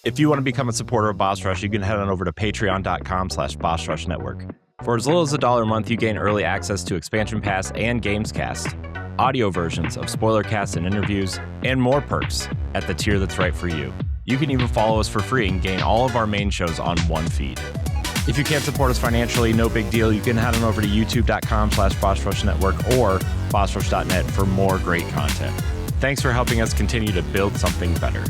If you want to become a supporter of Boss Rush, you can head on over to patreon.com/Boss Rush Network. For as little as $1 a month, you gain early access to Expansion Pass and Gamescast, audio versions of spoiler casts and interviews, and more perks at the tier that's right for you. You can even follow us for free and gain all of our main shows on one feed. If you can't support us financially, no big deal. You can head on over to youtube.com/Boss Rush Network or bossrush.net for more great content. Thanks for helping us continue to build something better.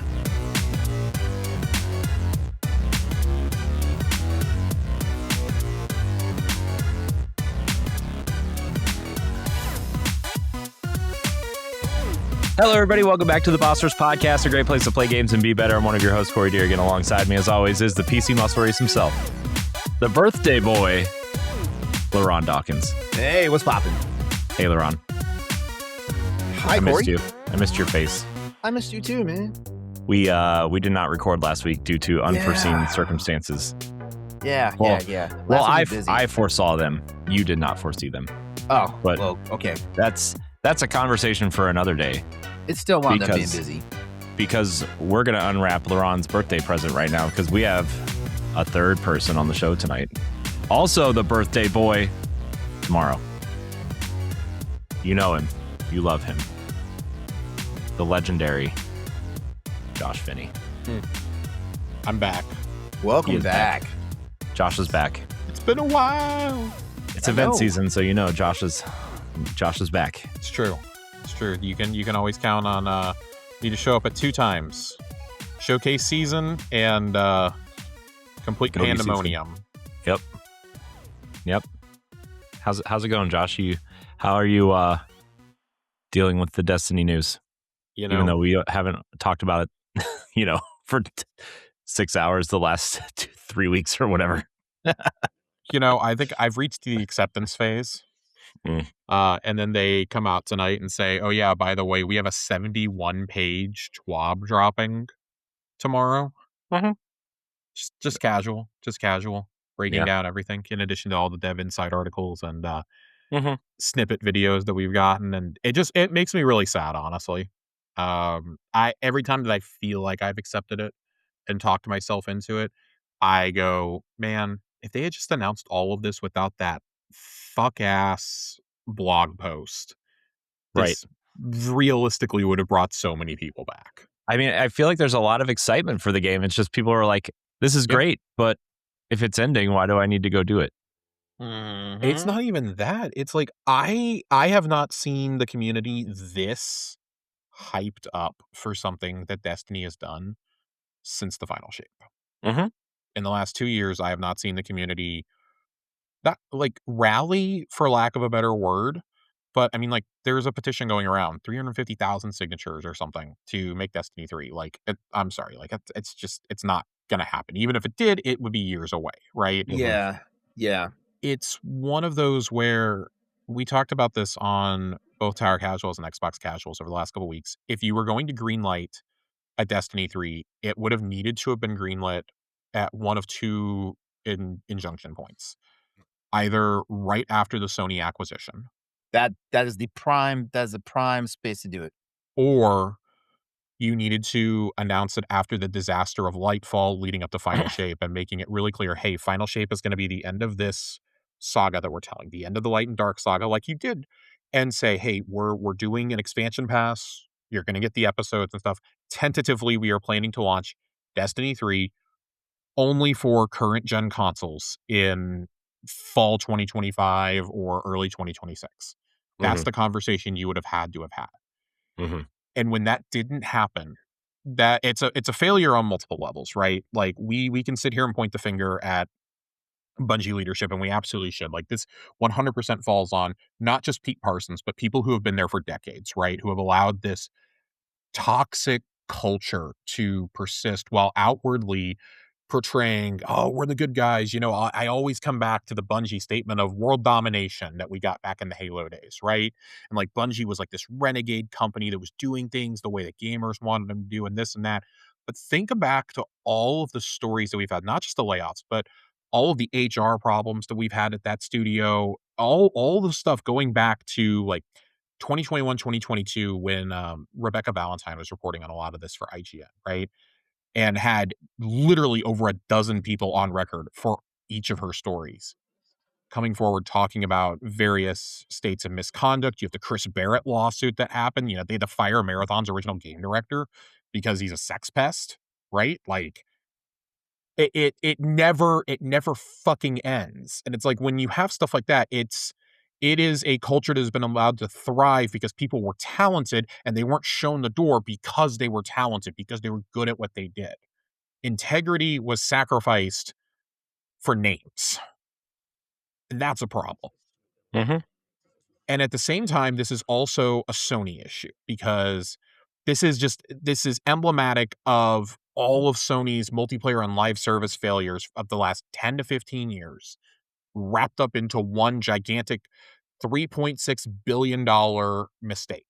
Hello, everybody. Welcome back to the Boss Rush Podcast, a great place to play games and be better. I'm one of your hosts, Corey Dirrig, and alongside me, as always, is the PC muscle race himself, the birthday boy, LeRon Dawkins. Hey, what's poppin'? Hey, LeRon. Hi, I missed Corey. you. I missed your face. I missed you too, man. We did not record last week due to unforeseen circumstances. Yeah. Well, Last week was busy. I foresaw them. You did not foresee them. Oh, but well, okay. That's a conversation for another day. It still wound up being busy. Because we're going to unwrap LeRon's birthday present right now because we have a third person on the show tonight. Also the birthday boy tomorrow. You know him. You love him. The legendary Josh Finney. I'm back. Welcome back. Josh is back. It's been a while. It's event season, so you know Josh is back. It's true. It's true. You can always count on me to show up at 2 times. Showcase season and complete pandemonium. Yep. How's it going, Josh? How are you dealing with the Destiny news? Even though we haven't talked about it, for 6 hours the last 3 weeks or whatever. I think I've reached the acceptance phase. And then they come out tonight and say, oh yeah, by the way, we have a 71-page TWAB dropping tomorrow. Mm-hmm. Just casual, breaking down everything in addition to all the dev inside articles and snippet videos that we've gotten. And it makes me really sad, honestly. Every time that I feel like I've accepted it and talked myself into it, I go, man, if they had just announced all of this without that fuck ass blog post, this realistically would have brought so many people back. I mean, I feel like there's a lot of excitement for the game. It's just people are like, this is great, but if it's ending, why do I need to go do it? Mm-hmm. It's not even that. It's like I have not seen the community this hyped up for something that Destiny has done since the final shape. Mm-hmm. In the last 2 years, I have not seen the community that rally, for lack of a better word. But I mean, there's a petition going around, 350,000 signatures or something to make Destiny 3. I'm sorry, it's not gonna happen. Even if it did, it would be years away, right? Yeah. It's one of those where we talked about this on both Tower Casuals and Xbox Casuals over the last couple of weeks. If you were going to greenlight a Destiny 3, it would have needed to have been greenlit at one of two injunction points. Either right after the Sony acquisition. That is the prime space to do it. Or you needed to announce it after the disaster of Lightfall leading up to Final Shape and making it really clear, hey, Final Shape is going to be the end of this saga that we're telling, the end of the Light and Dark saga, like you did, and say, hey, we're doing an expansion pass. You're going to get the episodes and stuff. Tentatively, we are planning to launch Destiny 3 only for current gen consoles in fall 2025 or early 2026. That's the conversation you would have had. Mm-hmm. And when that didn't happen, that it's a failure on multiple levels, right? We can sit here and point the finger at Bungie leadership, and we absolutely should. This 100% falls on not just Pete Parsons, but people who have been there for decades, right? Who have allowed this toxic culture to persist while outwardly portraying, oh, we're the good guys. I always come back to the Bungie statement of world domination that we got back in the Halo days, right? And Bungie was this renegade company that was doing things the way that gamers wanted them to do and this and that. But think back to all of the stories that we've had, not just the layoffs, but all of the HR problems that we've had at that studio, all the stuff going back to 2021, 2022, when Rebecca Valentine was reporting on a lot of this for IGN, right? and had literally over a dozen people on record for each of her stories coming forward talking about various states of misconduct. You have the Chris Barrett lawsuit that happened. You know, they had to fire Marathon's original game director because he's a sex pest, right? Like it never fucking ends. And it's like when you have stuff like that, it is a culture that has been allowed to thrive because people were talented and they weren't shown the door because they were talented, because they were good at what they did. Integrity was sacrificed for names. And that's a problem. Mm-hmm. And at the same time, this is also a Sony issue because this is emblematic of all of Sony's multiplayer and live service failures of the last 10 to 15 years, wrapped up into one gigantic $3.6 billion mistake.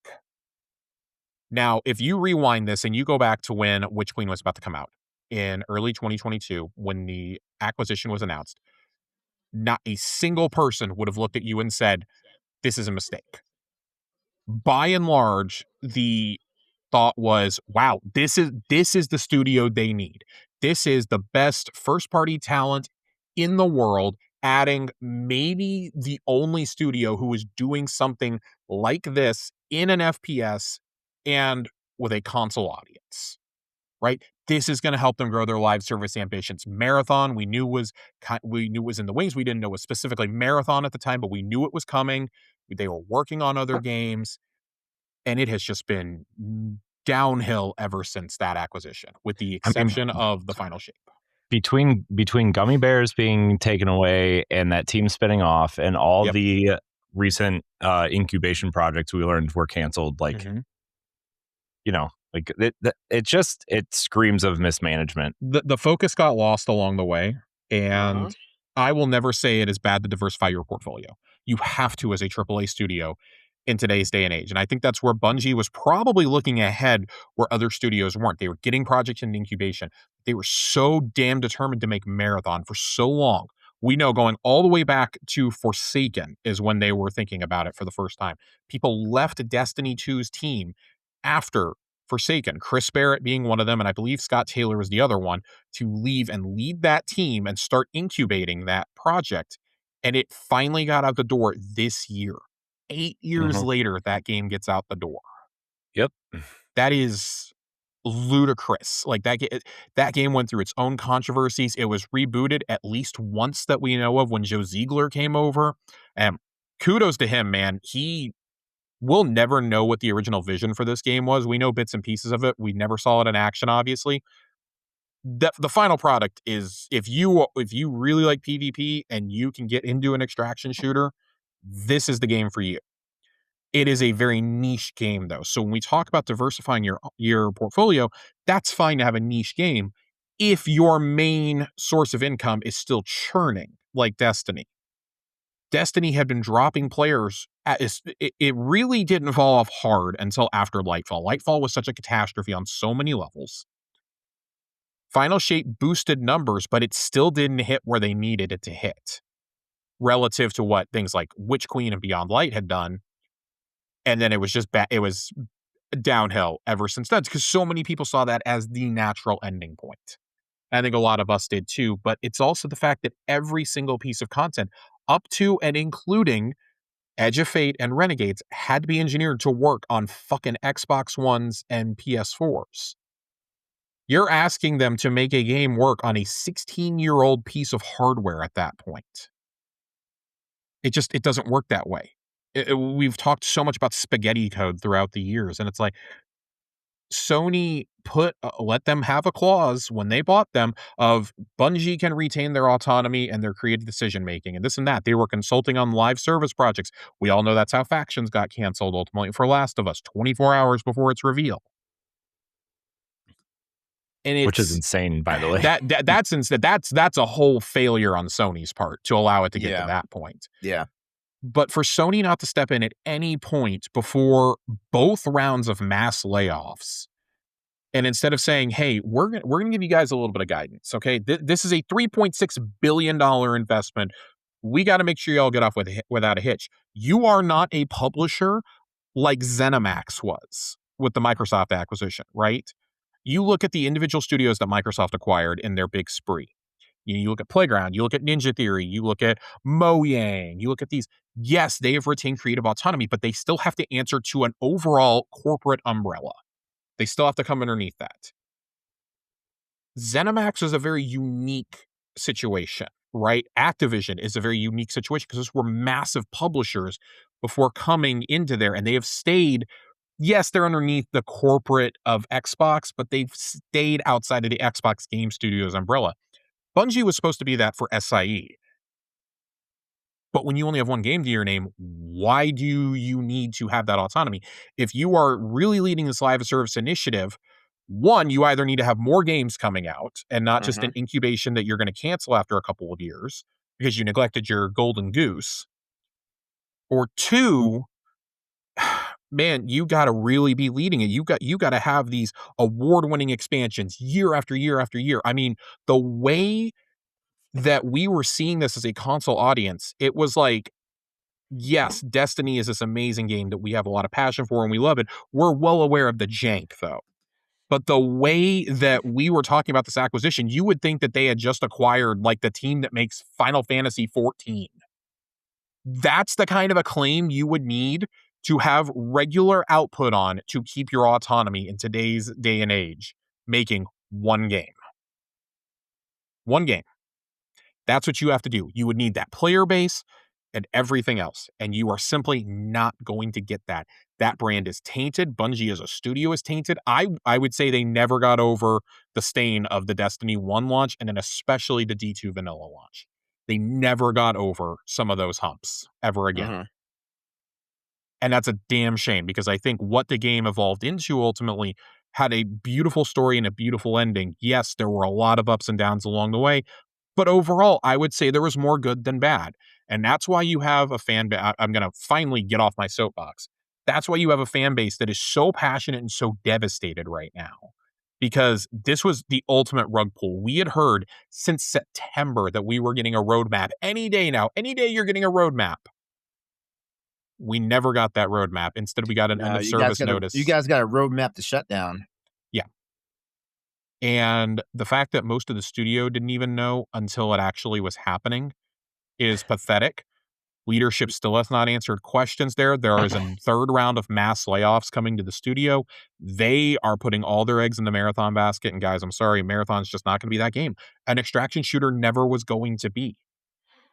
Now, if you rewind this and you go back to when Witch Queen was about to come out in early 2022, when the acquisition was announced, not a single person would have looked at you and said, this is a mistake. By and large, the thought was, wow, this is the studio they need. This is the best first-party talent in the world, adding maybe the only studio who is doing something like this in an FPS and with a console audience, right? This is going to help them grow their live service ambitions. Marathon, we knew was in the wings. We didn't know it was specifically Marathon at the time, but we knew it was coming. They were working on other games, and it has just been downhill ever since that acquisition, with the exception of the final shape. Between Gummy Bears being taken away and that team spinning off and all the recent incubation projects we learned were canceled, like, you know, like it screams of mismanagement. The focus got lost along the way, and I will never say it is bad to diversify your portfolio. You have to as a AAA studio in today's day and age. And I think that's where Bungie was probably looking ahead where other studios weren't. They were getting projects in incubation. They were so damn determined to make Marathon for so long. We know going all the way back to Forsaken is when they were thinking about it for the first time. People left Destiny 2's team after Forsaken, Chris Barrett being one of them, and I believe Scott Taylor was the other one, to leave and lead that team and start incubating that project. And it finally got out the door this year. 8 years later, that game gets out the door. Yep. That is ludicrous. Like that game went through its own controversies. It was rebooted at least once that we know of when Joe Ziegler came over. And kudos to him, man. We'll never know what the original vision for this game was. We know bits and pieces of it. We never saw it in action, obviously. The final product is, if you really like PvP and you can get into an extraction shooter, this is the game for you. It is a very niche game, though. So when we talk about diversifying your portfolio, that's fine to have a niche game if your main source of income is still churning, like Destiny. Destiny had been dropping players. It really didn't fall off hard until after Lightfall. Lightfall was such a catastrophe on so many levels. Final Shape boosted numbers, but it still didn't hit where they needed it to hit relative to what things like Witch Queen and Beyond Light had done. And then it was just it was downhill ever since then, because so many people saw that as the natural ending point. I think a lot of us did too, but it's also the fact that every single piece of content up to and including Edge of Fate and Renegades had to be engineered to work on fucking Xbox Ones and PS4s. You're asking them to make a game work on a 16-year-old piece of hardware at that point. It doesn't work that way. We've talked so much about spaghetti code throughout the years, and it's like Sony let them have a clause when they bought them of Bungie can retain their autonomy and their creative decision making and this and that. They were consulting on live service projects. We all know that's how Factions got canceled ultimately for Last of Us 24 hours before its reveal. And which is insane, by the way. That's a whole failure on Sony's part to allow it to get to that point. Yeah. But for Sony not to step in at any point before both rounds of mass layoffs, and instead of saying, hey, we're gonna give you guys a little bit of guidance, okay? This is a $3.6 billion investment. We got to make sure y'all get off without a hitch. You are not a publisher like ZeniMax was with the Microsoft acquisition, right? You look at the individual studios that Microsoft acquired in their big spree. You look at Playground, you look at Ninja Theory, you look at Mojang, you look at these. Yes, they have retained creative autonomy, but they still have to answer to an overall corporate umbrella. They still have to come underneath that. ZeniMax is a very unique situation, right? Activision is a very unique situation because those were massive publishers before coming into there, and they have stayed. Yes, they're underneath the corporate of Xbox, but they've stayed outside of the Xbox Game Studios umbrella. Bungie was supposed to be that for SIE. But when you only have one game to your name, why do you need to have that autonomy? If you are really leading this live service initiative, one, you either need to have more games coming out and not just an incubation that you're going to cancel after a couple of years because you neglected your golden goose. Or two, man, you got to really be leading it. You got to have these award-winning expansions year after year after year. I mean, the way that we were seeing this as a console audience, it was like, yes, Destiny is this amazing game that we have a lot of passion for and we love it. We're well aware of the jank, though. But the way that we were talking about this acquisition, you would think that they had just acquired like the team that makes Final Fantasy 14. That's the kind of acclaim you would need to have regular output on to keep your autonomy in today's day and age, making one game. One game. That's what you have to do. You would need that player base and everything else. And you are simply not going to get that. That brand is tainted. Bungie as a studio is tainted. I would say they never got over the stain of the Destiny 1 launch and then especially the D2 vanilla launch. They never got over some of those humps ever again. And that's a damn shame because I think what the game evolved into ultimately had a beautiful story and a beautiful ending. Yes, there were a lot of ups and downs along the way, but overall, I would say there was more good than bad. And that's why you have a fan base. I'm going to finally get off my soapbox. That's why you have a fan base that is so passionate and so devastated right now. Because this was the ultimate rug pull. We had heard since September that we were getting a roadmap. Any day now, any day you're getting a roadmap. We never got that roadmap. Instead, we got an end of service notice. You guys got a roadmap to shut down. Yeah. And the fact that most of the studio didn't even know until it actually was happening is pathetic. Leadership still has not answered questions there. There is a third round of mass layoffs coming to the studio. They are putting all their eggs in the Marathon basket. And guys, I'm sorry, Marathon's just not going to be that game. An extraction shooter never was going to be.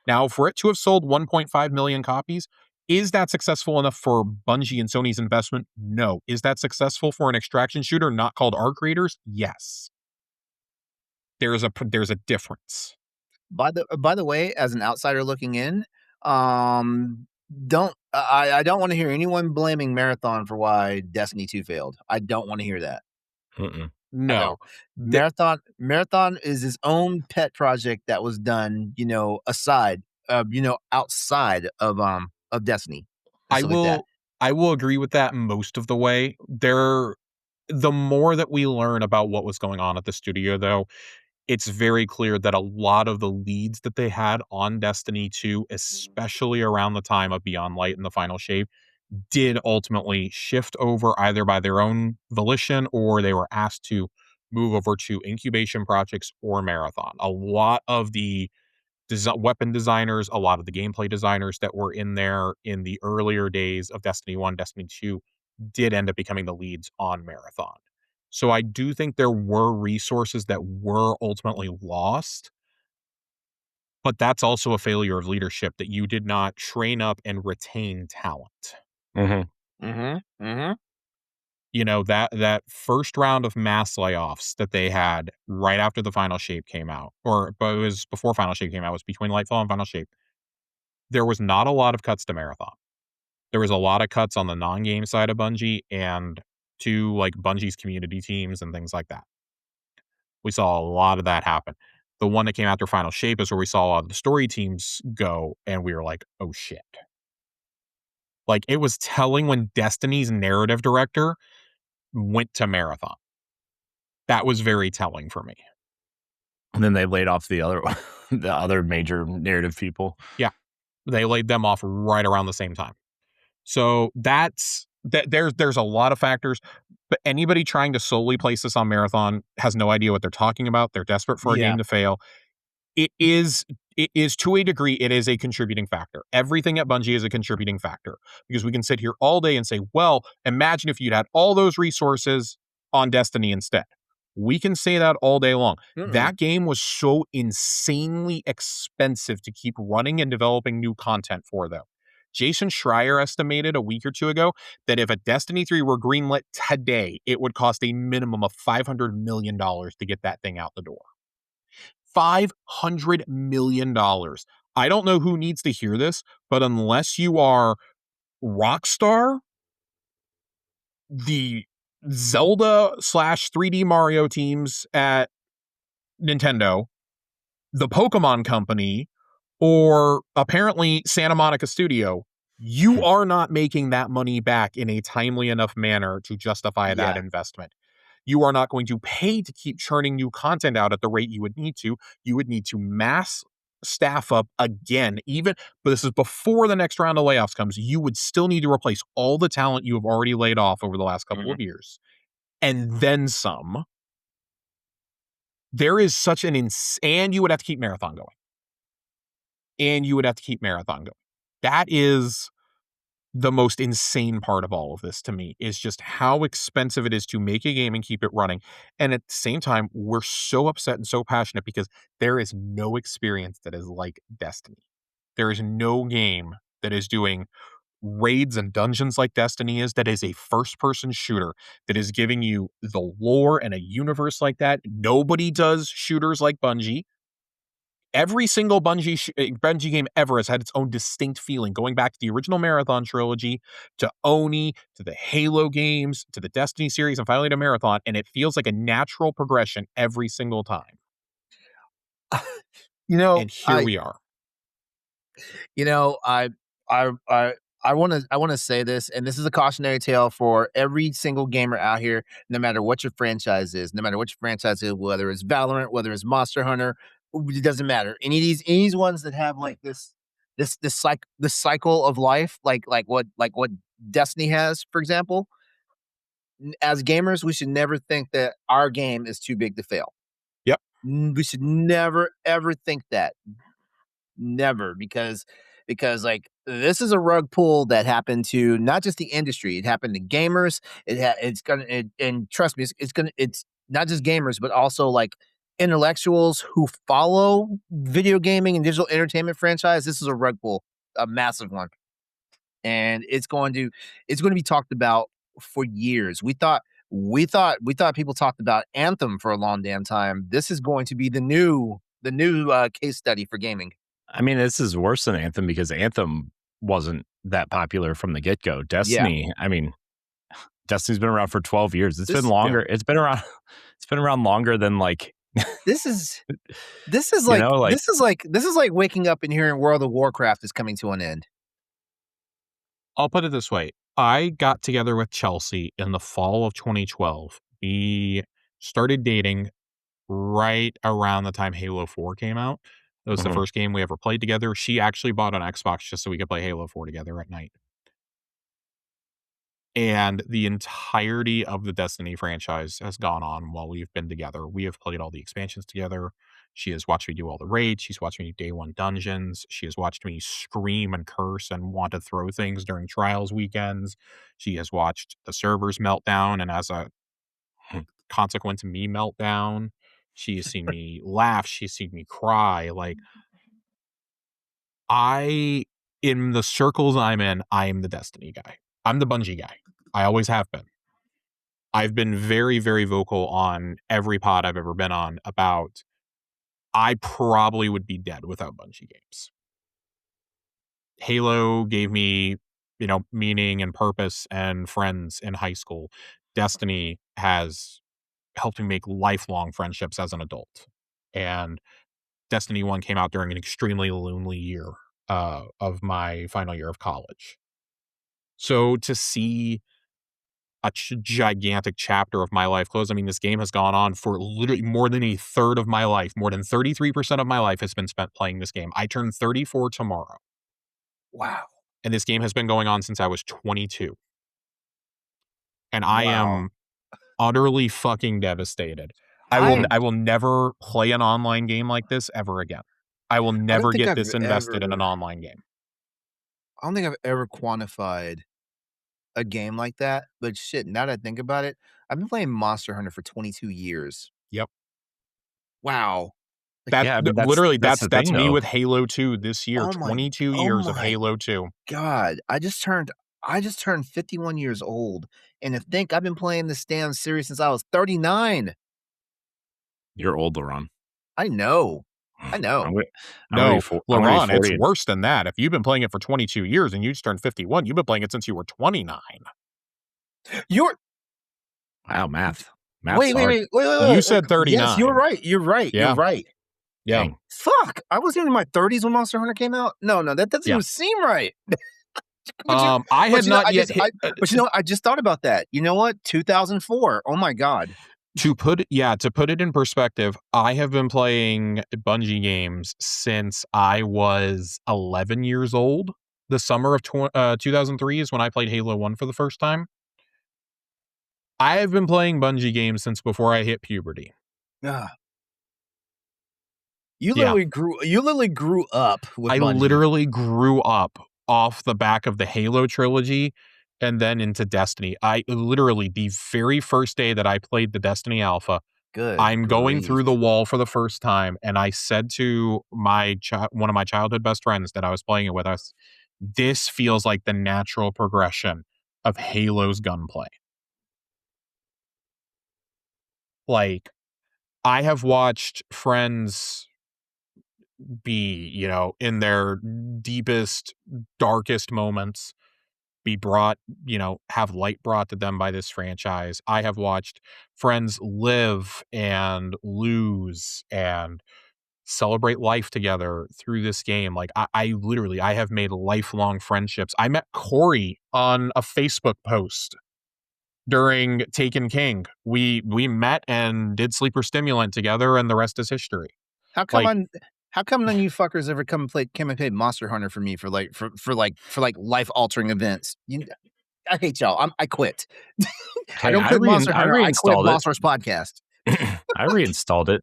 Now, for it to have sold 1.5 million copies, is that successful enough for Bungie and Sony's investment? No. Is that successful for an extraction shooter not called Arc Raiders? Yes. There's a difference. By the way, as an outsider looking in, I don't want to hear anyone blaming Marathon for why Destiny 2 failed. I don't want to hear that. No. Marathon is his own pet project that was done, outside of Destiny. I will agree with that most of the way. The more that we learn about what was going on at the studio, though, it's very clear that a lot of the leads that they had on Destiny 2, especially around the time of Beyond Light and the Final Shape, did ultimately shift over either by their own volition or they were asked to move over to incubation projects or Marathon. A lot of the weapon designers, a lot of the gameplay designers that were in there in the earlier days of Destiny 1, Destiny 2 did end up becoming the leads on Marathon. So I do think there were resources that were ultimately lost, but that's also a failure of leadership that you did not train up and retain talent. That first round of mass layoffs that they had right after the Final Shape came out, but it was before Final Shape came out, it was between Lightfall and Final Shape. There was not a lot of cuts to Marathon. There was a lot of cuts on the non-game side of Bungie and to like Bungie's community teams and things like that. We saw a lot of that happen. The one that came after Final Shape is where we saw a lot of the story teams go, and we were like, oh shit. Like, it was telling when Destiny's narrative director went to Marathon. That was very telling for me. And then they laid off the other major narrative people. Yeah. They laid them off right around the same time. So that's there's a lot of factors, but anybody trying to solely place this on Marathon has no idea what they're talking about. They're desperate for a Yeah. game to fail. It is to a degree, it is a contributing factor. Everything at Bungie is a contributing factor, because we can sit here all day and say, well, imagine if you'd had all those resources on Destiny instead. We can say that all day long. That game was so insanely expensive to keep running and developing new content for, though. Jason Schreier estimated a week or two ago that if a Destiny 3 were greenlit today, it would cost a minimum of $500 million to get that thing out the door. $500 million. I don't know who needs to hear this, but unless you are Rockstar, the Zelda / 3D Mario teams at Nintendo, the Pokemon Company, or apparently Santa Monica Studio, you are not making that money back in a timely enough manner to justify that investment. You are not going to pay to keep churning new content out at the rate you would need to. You would need to mass staff up again, but this is before the next round of layoffs comes. You would still need to replace all the talent you have already laid off over the last couple of years. And then some. There is such an and you would have to keep Marathon going. That is the most insane part of all of this to me, is just how expensive it is to make a game and keep it running. And at the same time, we're so upset and so passionate because there is no experience that is like Destiny. There is no game that is doing raids and dungeons like Destiny is, that is a first-person shooter, that is giving you the lore and a universe like that. Nobody does shooters like Bungie. Every single Bungie game ever has had its own distinct feeling, going back to the original Marathon trilogy, to Oni, to the Halo games, to the Destiny series, and finally to Marathon, and it feels like a natural progression every single time. And here we are. I want to say this, and this is a cautionary tale for every single gamer out here, no matter what your franchise is, whether it's Valorant, whether it's Monster Hunter, it doesn't matter. Any of these ones that have like this cycle of life, like what Destiny has, for example. As gamers, we should never think that our game is too big to fail. Yep. We should never ever think that. Never, because like this is a rug pull that happened to not just the industry, it happened to gamers. And trust me, it's not just gamers, but also like intellectuals who follow video gaming and digital entertainment franchise. This is a rug pull, a massive one, and it's going to be talked about for years. We thought people talked about Anthem for a long damn time. This is going to be the new case study for gaming. I mean, this is worse than Anthem because Anthem wasn't that popular from the get-go. Destiny, I mean, Destiny's been around for 12 years. It's been longer. Yeah. It's been around longer than like this is like waking up and hearing World of Warcraft is coming to an end. I'll put it this way. I got together with Chelsea in the fall of 2012. We started dating right around the time Halo 4 came out. That was the first game we ever played together. She actually bought an Xbox just so we could play Halo 4 together at night. And the entirety of the Destiny franchise has gone on while we've been together. We have played all the expansions together. She has watched me do all the raids. She's watched me do day one dungeons. She has watched me scream and curse and want to throw things during trials weekends. She has watched the servers melt down, and as a consequence, me melt down. She has seen me laugh. She's seen me cry. Like, in the circles I'm in, I am the Destiny guy. I'm the Bungie guy. I always have been. I've been very, very vocal on every pod I've ever been on about I probably would be dead without Bungie games. Halo gave me, meaning and purpose and friends in high school. Destiny has helped me make lifelong friendships as an adult. And Destiny 1 came out during an extremely lonely year of my final year of college. So to see a gigantic chapter of my life close, I mean, this game has gone on for literally more than a third of my life. More than 33% of my life has been spent playing this game. I turn 34 tomorrow. Wow. And this game has been going on since I was 22. and I am utterly fucking devastated. I will never play an online game like this ever again. I will never get this invested in an online game. I don't think I've ever quantified a game like that, but shit, now that I think about it, I've been playing Monster Hunter for 22 years. Yep. Wow. That's me with Halo 2 this year. 22 years of Halo 2. God, I just turned 51 years old, and to think I've been playing this damn series since I was 39. You're old, LeRon. I know. LeRon, it's worse than that. If you've been playing it for 22 years and you just turned 51, you've been playing it since you were 29. Wow, math. Wait. You said 39. Yes, you're right. You're right. Yeah. Dang. Fuck. I was in my 30s when Monster Hunter came out. No, that doesn't even seem right. I had not yet hit. But you know, I just thought about that. You know what? 2004. Oh my God. To put it in perspective, I have been playing Bungie games since I was 11 years old. The summer of 2003 is when I played Halo 1 for the first time. I have been playing Bungie games since before I hit puberty. You literally grew up with Bungie. I literally grew up off the back of the Halo trilogy and then into Destiny. I literally, the very first day that I played the Destiny Alpha, I'm going through the wall for the first time, and I said to one of my childhood best friends that I was playing it with us, this feels like the natural progression of Halo's gunplay. Like, I have watched friends be, in their deepest, darkest moments, be brought, have light brought to them by this franchise. I have watched friends live and lose and celebrate life together through this game. Like, I literally have made lifelong friendships. I met Corey on a Facebook post during Taken King. We met and did Sleeper Stimulant together, and the rest is history. How come none of you fuckers ever came and played Monster Hunter for me for life altering events? I hate y'all. I quit. Hey, I don't quit Monster Hunter. I quit Monster's podcast. I reinstalled it.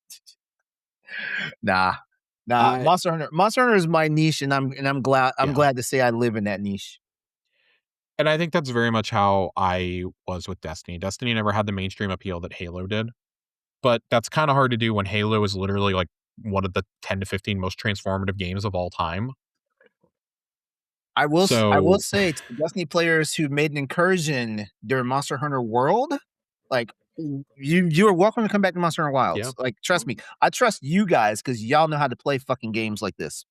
Nah. Monster Hunter is my niche, and I'm glad to say I live in that niche. And I think that's very much how I was with Destiny. Destiny never had the mainstream appeal that Halo did, but that's kind of hard to do when Halo is literally like one of the 10 to 15 most transformative games of all time. I will say to the Destiny players who made an incursion during Monster Hunter World, like, you are welcome to come back to Monster Hunter Wilds. Yeah. Like, trust me, I trust you guys because y'all know how to play fucking games like this.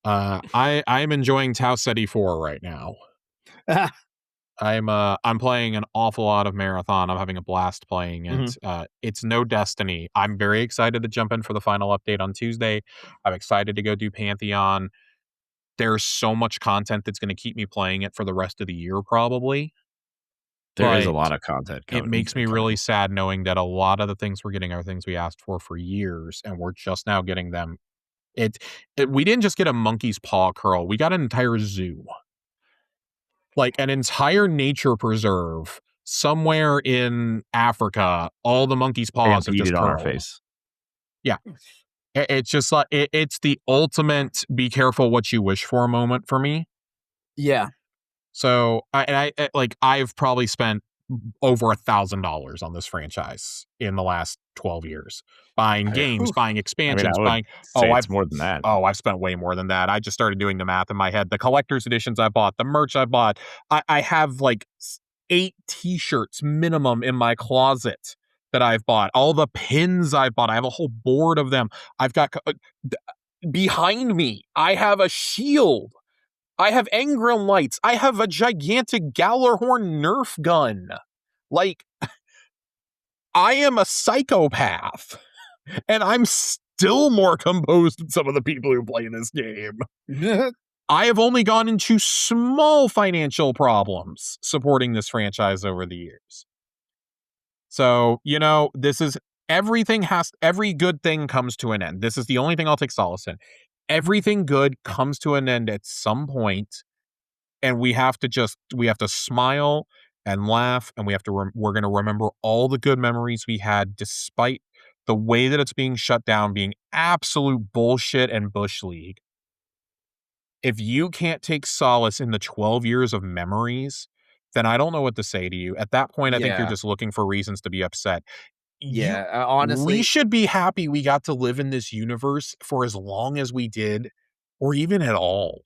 I'm enjoying Tau Ceti 4 right now. I'm playing an awful lot of Marathon. I'm having a blast playing it. Mm-hmm. It's no Destiny. I'm very excited to jump in for the final update on Tuesday. I'm excited to go do Pantheon. There's so much content that's going to keep me playing it for the rest of the year, probably. There is a lot of content. It makes me really sad knowing that a lot of the things we're getting are things we asked for years, and we're just now getting them. We didn't just get a monkey's paw curl. We got an entire zoo. Like an entire nature preserve somewhere in Africa. All the monkey's paws have just curled on our face. Yeah. It's just like, it's the ultimate be careful what you wish for moment for me. Yeah. So I've probably spent over $1,000 on this franchise in the last 12 years, buying games, buying expansions, it's more than that. Oh, I've spent way more than that. I just started doing the math in my head. The collector's editions I bought, the merch I bought. I have like 8 t-shirts minimum in my closet that I've bought. All the pins I've bought. I have a whole board of them. I've got behind me, I have a shield. I have Engram lights. I have a gigantic Gallarhorn Nerf gun. Like, I am a psychopath. And I'm still more composed than some of the people who play this game. I have only gone into small financial problems supporting this franchise over the years. So, this is every good thing comes to an end. This is the only thing I'll take solace in. Everything good comes to an end at some point. and we have to smile and laugh, and we're going to remember all the good memories we had, despite the way that it's being shut down being absolute bullshit and bush league. If you can't take solace in the 12 years of memories, then I don't know what to say to you. At that point, I think you're Yeah. just looking for reasons to be upset. Yeah. We Honestly, should be happy we got to live in this universe for as long as we did, or even at all.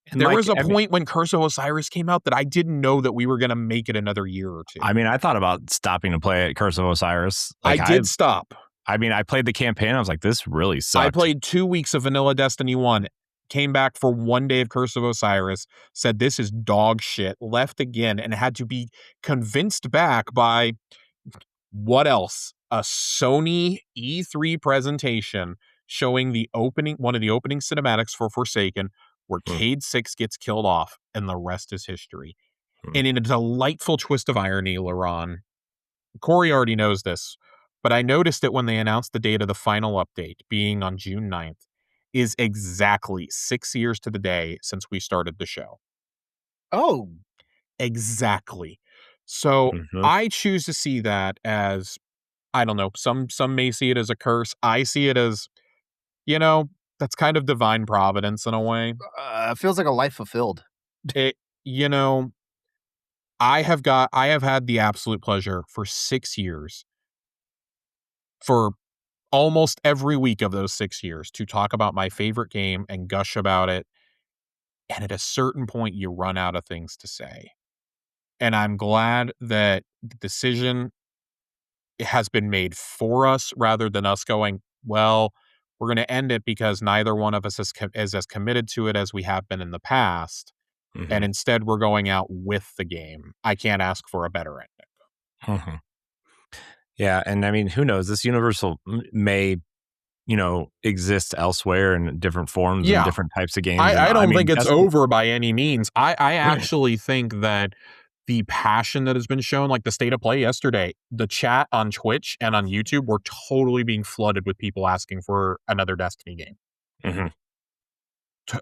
And There Mike, was a I mean, point when Curse of Osiris came out that I didn't know that we were going to make it another year or two. I thought about stopping to play Curse of Osiris. I did stop. I played the campaign. I was like, this really sucked. I played 2 weeks of vanilla Destiny 1, came back for 1 day of Curse of Osiris, said this is dog shit, left again, and had to be convinced back by what else? A Sony E3 presentation showing one of the opening cinematics for Forsaken, where Cade 6 gets killed off, and the rest is history. And in a delightful twist of irony, LeRon, Corey already knows this, but I noticed it when they announced the date of the final update, being on June 9th, is exactly 6 years to the day since we started the show. oh, Exactly. So I choose to see that as, I don't know, some may see it as a curse. I see it as, that's kind of divine providence in a way. feels like a life fulfilled. It, you know, I have had the absolute pleasure for 6 years, for almost every week of those 6 years, to talk about my favorite game and gush about it. And at a certain point, you run out of things to say. And I'm glad that the decision has been made for us, rather than us going, well, we're going to end it because neither one of us is as committed to it as we have been in the past. And instead, we're going out with the game. I can't ask for a better ending. Yeah, and I mean, who knows? This universe may, exist elsewhere in different forms and different types of games. I don't think it's over by any means. I actually think that the passion that has been shown, like the state of play yesterday, the chat on Twitch and on YouTube were totally being flooded with people asking for another Destiny game.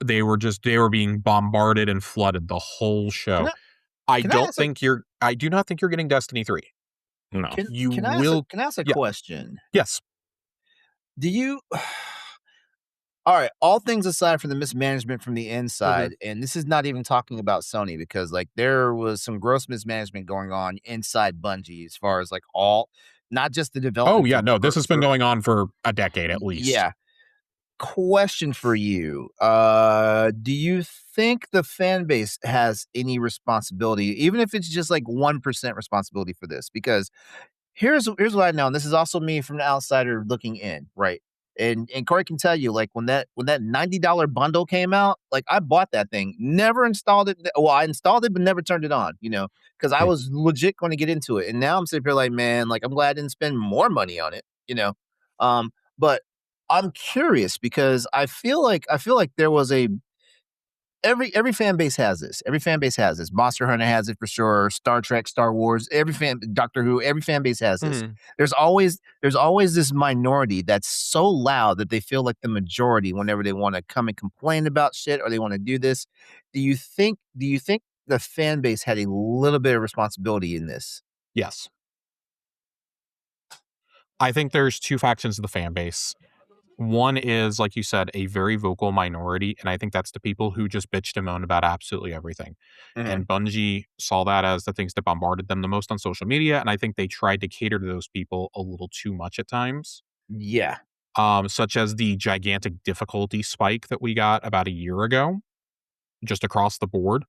They were being bombarded and flooded the whole show. I do not think you're getting Destiny 3. No. Can I ask a question? Yes. Do you all right, all things aside from the mismanagement from the inside, and this is not even talking about Sony, because like there was some gross mismanagement going on inside Bungie as far as like not just the development. Oh yeah, no, this has been going on for a decade at least. Yeah. Question for you. Do you think the fan base has any responsibility, even if it's just like 1% responsibility for this? Because here's what I know, and this is also me from the outsider looking in, right? And Corey can tell you, like when that $90 bundle came out, like I bought that thing, never installed it. Well, I installed it, but never turned it on, because I was legit going to get into it. And now I'm sitting here like, man, like I'm glad I didn't spend more money on it, But I'm curious because I feel like there was every fan base has this. Every fan base has this. Monster Hunter has it for sure. Star Trek, Star Wars, Doctor Who, every fan base has this. There's always this minority that's so loud that they feel like the majority whenever they want to come and complain about shit or they want to do this. Do you think the fan base had a little bit of responsibility in this? Yes. I think there's two factions of the fan base. One is, like you said, a very vocal minority, and I think that's the people who just bitched and moaned about absolutely everything. And Bungie saw that as the things that bombarded them the most on social media, and I think they tried to cater to those people a little too much at times. Yeah. Such as the gigantic difficulty spike that we got about a year ago, just across the board.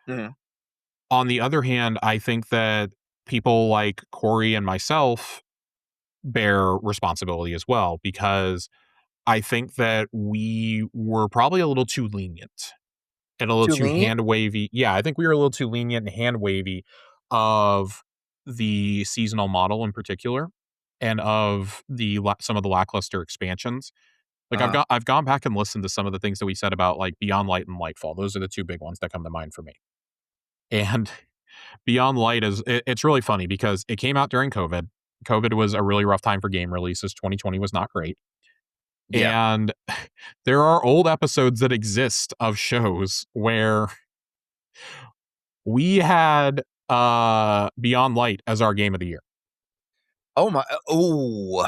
On the other hand, I think that people like Corey and myself bear responsibility as well, because I think that we were probably a little too lenient and a little too hand-wavy. Yeah, I think we were a little too lenient and hand-wavy of the seasonal model in particular, and of some of the lackluster expansions. Like I've gone back and listened to some of the things that we said about like Beyond Light and Lightfall. Those are the two big ones that come to mind for me. And Beyond Light it's really funny because it came out during COVID. COVID was a really rough time for game releases. 2020 was not great. Yeah. And there are old episodes that exist of shows where We had Beyond Light as our game of the year. Oh my! Oh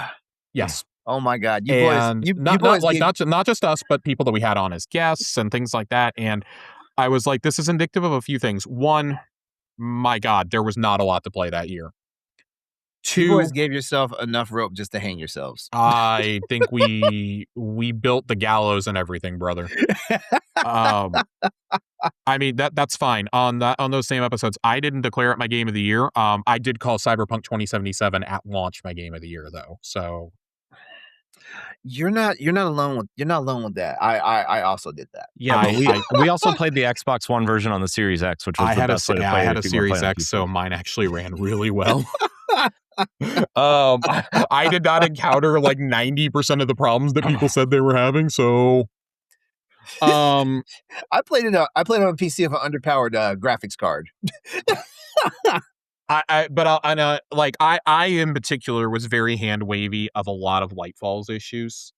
Yes. Oh my God! You And boys, you not boys like gave, not just us, but people that we had on as guests and things like that. And I was like, this is indicative of a few things. One, my God, there was not a lot to play that year. you boys Two, gave yourself enough rope just to hang yourselves. I think we built the gallows and everything, brother. I mean that's fine. On those same episodes, I didn't declare it my game of the year. I did call Cyberpunk 2077 at launch my game of the year though. So You're not alone with that. I also did that. Yeah, but we also played the Xbox One version on the Series X, which was the best way to play. I had a if you were Series playing on X, PC. so mine actually ran really well. I did not encounter like 90% of the problems that people said they were having. So, I played it on a PC with an underpowered graphics card. I in particular was very hand wavy of a lot of Lightfall's issues.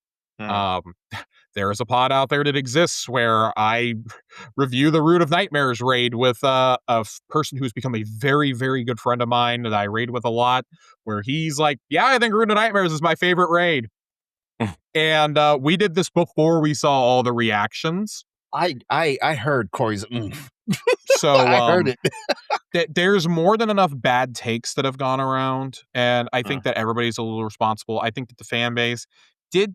There is a pod out there that exists where I review the Root of Nightmares raid with a person who's become a very, very good friend of mine that I raid with a lot, where he's like, yeah, I think Root of Nightmares is my favorite raid. And we did this before we saw all the reactions. I heard Corey's So I heard it. There's more than enough bad takes that have gone around, and I think that everybody's a little responsible. I think that the fan base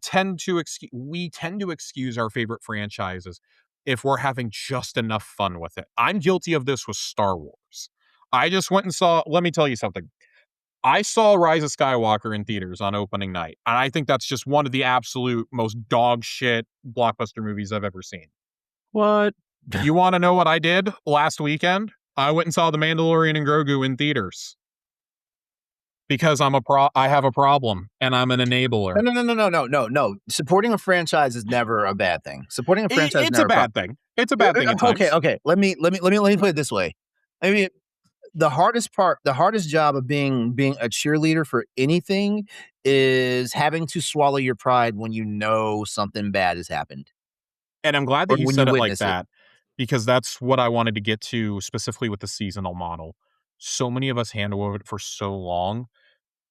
tend to excuse our favorite franchises if we're having just enough fun with it. I'm guilty of this with Star Wars. I just went and saw, let me tell you something. I saw Rise of Skywalker in theaters on opening night, and I think that's just one of the absolute most dog shit blockbuster movies I've ever seen. What? You want to know what I did last weekend? I went and saw The Mandalorian and Grogu in theaters. Because I have a problem and I'm an enabler. No. Supporting a franchise is never a bad thing. Supporting a franchise is never a bad thing. It's a bad thing at times. Okay. Let me put it this way. I mean, the hardest job of being a cheerleader for anything is having to swallow your pride when you know something bad has happened. And I'm glad that you said it like that, because that's what I wanted to get to specifically with the seasonal model. So many of us handled it for so long.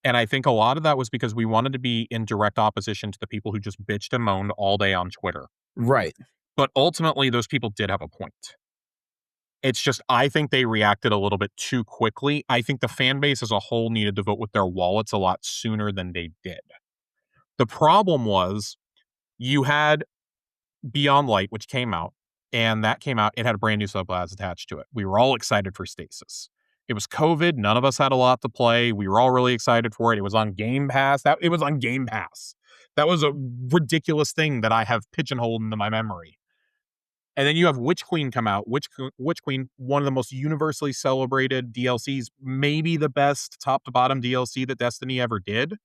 And I think a lot of that was because we wanted to be in direct opposition to the people who just bitched and moaned all day on Twitter. Right. But ultimately, those people did have a point. It's just, I think they reacted a little bit too quickly. I think the fan base as a whole needed to vote with their wallets a lot sooner than they did. The problem was you had Beyond Light, which came out, and that came out, it had a brand new subclass attached to it. We were all excited for Stasis. It was COVID. None of us had a lot to play. We were all really excited for it. It was on Game Pass. It was on Game Pass. That was a ridiculous thing that I have pigeonholed into my memory. And then you have Witch Queen come out. Witch Queen, one of the most universally celebrated DLCs, maybe the best top to bottom DLC that Destiny ever did.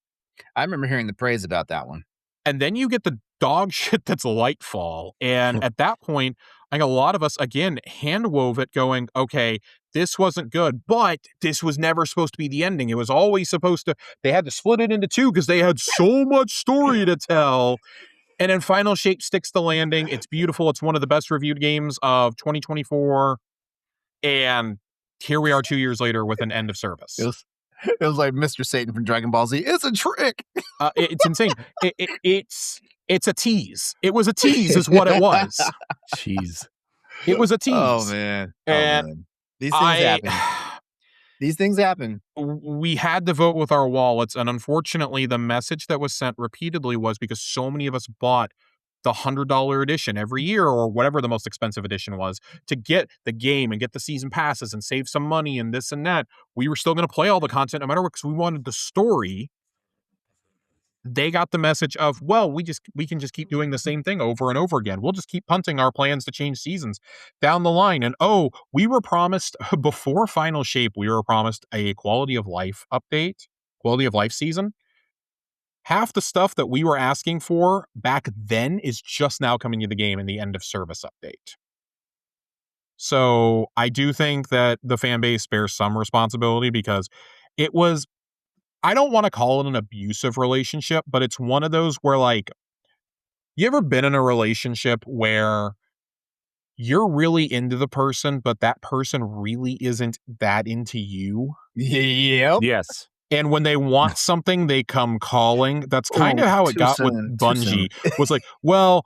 I remember hearing the praise about that one. And then you get the dog shit that's Lightfall. And at that point, I think a lot of us, again, hand-wove it going, okay, this wasn't good, but this was never supposed to be the ending. It was always supposed to, they had to split it into two because they had so much story to tell. And then Final Shape sticks the landing. It's beautiful. It's one of the best reviewed games of 2024. And here we are 2 years later with an end of service. It was like Mr. Satan from Dragon Ball Z. It's a trick. It's insane. It's a tease. It was a tease is what it was. Jeez. It was a tease. Oh, man. And these things happen. These things happen. We had to vote with our wallets. And unfortunately, the message that was sent repeatedly was because so many of us bought the $100 edition every year or whatever the most expensive edition was to get the game and get the season passes and save some money and this and that. We were still going to play all the content no matter what because we wanted the story. They got the message of, well, we can just keep doing the same thing over and over again. We'll just keep punting our plans to change seasons down the line. And we were promised before Final Shape, we were promised a quality of life update, quality of life season. Half the stuff that we were asking for back then is just now coming to the game in the end of service update. So I do think that the fan base bears some responsibility because it was, I don't want to call it an abusive relationship, but it's one of those where, like, you ever been in a relationship where you're really into the person, but that person really isn't that into you. Yep. Yes. And when they want something, they come calling. That's kind of how it too got with soon, too soon. Bungie. Was like, well,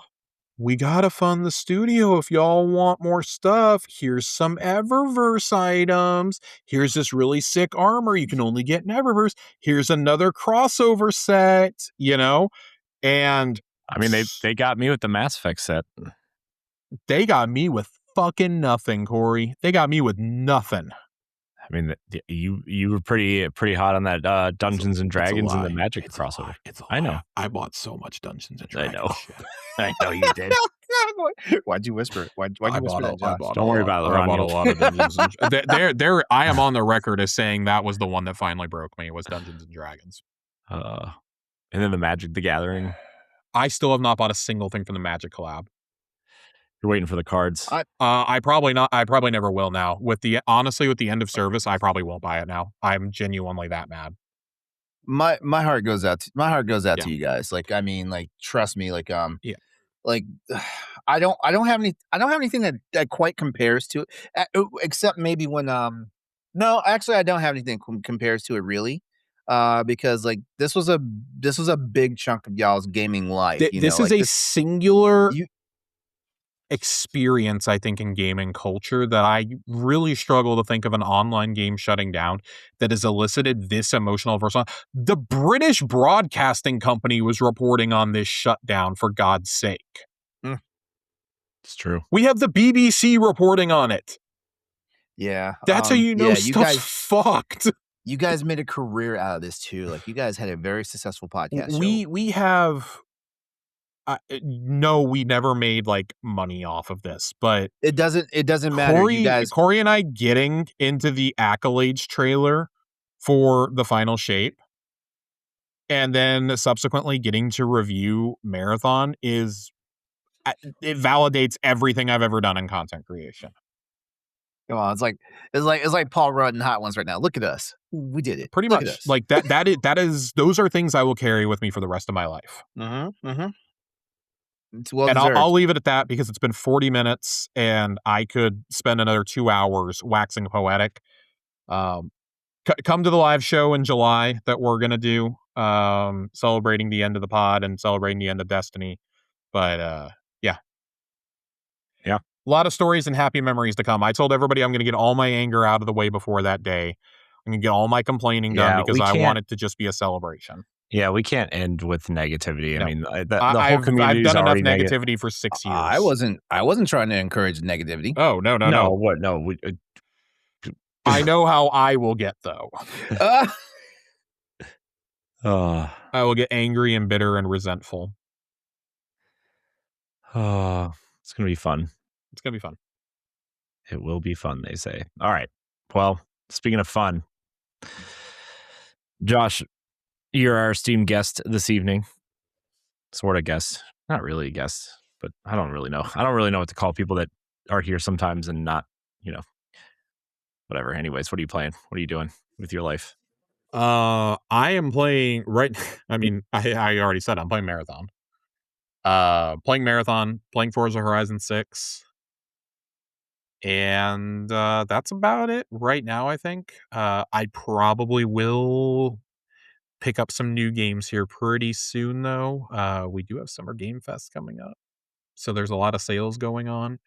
we gotta fund the studio if y'all want more stuff. Here's some Eververse items. Here's this really sick armor you can only get in Eververse. Here's another crossover set, you know? And I mean, they got me with the Mass Effect set. they got me with fucking nothing, Corey. They got me with nothing. I mean, you were pretty hot on that Dungeons and Dragons and the Magic It's crossover. It's a lie. I know. I bought so much Dungeons and Dragons. I know. Shit. I know you did. Why'd you whisper it? Why'd you whisper that, Josh? Don't worry about it, LeRon. I bought a lot of Dungeons. And I am on the record as saying that was the one that finally broke me. Was Dungeons and Dragons. And then the Magic the Gathering. I still have not bought a single thing from the Magic collab. You're waiting for the cards. I probably not. I probably never will now. With the end of service, I probably won't buy it now. I'm genuinely that mad. My heart goes out. To you guys. Like, I mean, like, trust me. Like, like, I don't have anything that quite compares to it, except maybe when no, actually, I don't have anything compares to it really. Because like this was a big chunk of y'all's gaming life. This is a singular experience, I think, in gaming culture that I really struggle to think of an online game shutting down that has elicited this emotional response. The British Broadcasting Company was reporting on this shutdown, for God's sake. It's true. We have the BBC reporting on it. Yeah. That's how you know stuff's fucked. You guys made a career out of this too. Like, you guys had a very successful podcast. We have no, we never made like money off of this, but it doesn't matter. You guys, Corey and I getting into the accolades trailer for the final shape and then subsequently getting to review Marathon it validates everything I've ever done in content creation. Come on, it's like Paul Rudd and Hot Ones right now. Look at us. We did it. Pretty Look much. Like that is those are things I will carry with me for the rest of my life. It's well and deserved. I'll leave it at that because it's been 40 minutes and I could spend another 2 hours waxing poetic. Come to the live show in July that we're going to do, celebrating the end of the pod and celebrating the end of Destiny. But yeah. A lot of stories and happy memories to come. I told everybody I'm going to get all my anger out of the way before that day. I'm going to get all my complaining done because I want it to just be a celebration. Yeah, we can't end with negativity. No. I mean, the whole community. I've done enough negativity for 6 years. I wasn't trying to encourage negativity. Oh, no. What? No. I know how I will get, though. I will get angry and bitter and resentful. It's going to be fun. It's going to be fun. It will be fun, they say. All right. Well, speaking of fun, Josh, you're our esteemed guest this evening. Sort of guest. Not really a guest, but I don't really know. I don't really know what to call people that are here sometimes and not, whatever. Anyways, what are you playing? What are you doing with your life? I am playing I mean, I already said I'm playing Marathon. Playing Forza Horizon 6. And that's about it right now, I think. I probably will pick up some new games here pretty soon, though. We do have Summer Game Fest coming up. So there's a lot of sales going on.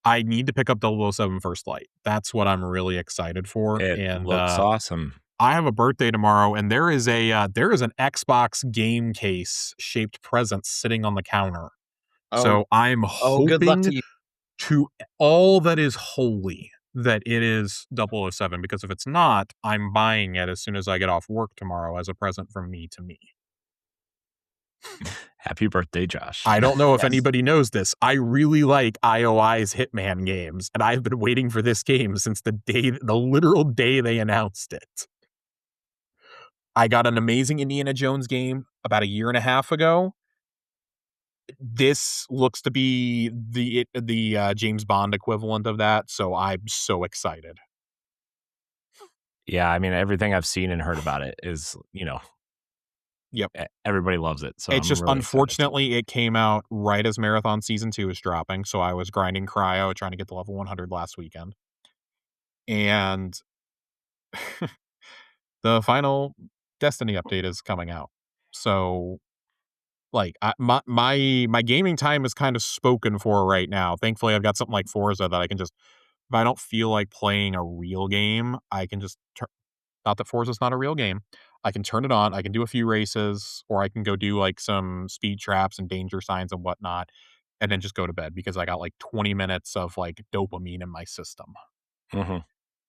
I need to pick up 007 First Light. That's what I'm really excited for. It looks awesome. I have a birthday tomorrow, and there is an Xbox game case shaped present sitting on the counter. So I'm hoping good luck to you. To all that is holy that it is 007, because if it's not, I'm buying it as soon as I get off work tomorrow as a present from me to me. Happy birthday, Josh. I don't know if anybody knows this. I really like IOI's Hitman games, and I've been waiting for this game since the literal day they announced it. I got an amazing Indiana Jones game about 1.5 years ago. This looks to be the James Bond equivalent of that, so I'm so excited. Yeah, I mean, everything I've seen and heard about it is, Yep. Everybody loves it. So It's I'm just really excited. unfortunately it came out right as Marathon Season 2 was dropping, so I was grinding cryo trying to get to level 100 last weekend. And the final Destiny update is coming out. So like my gaming time is kind of spoken for right now. Thankfully, I've got something like Forza that I can just if I don't feel like playing a real game, I can just not that Forza's not a real game. I can turn it on, I can do a few races, or I can go do like some speed traps and danger signs and whatnot, and then just go to bed because I got like 20 minutes of like dopamine in my system Mhm.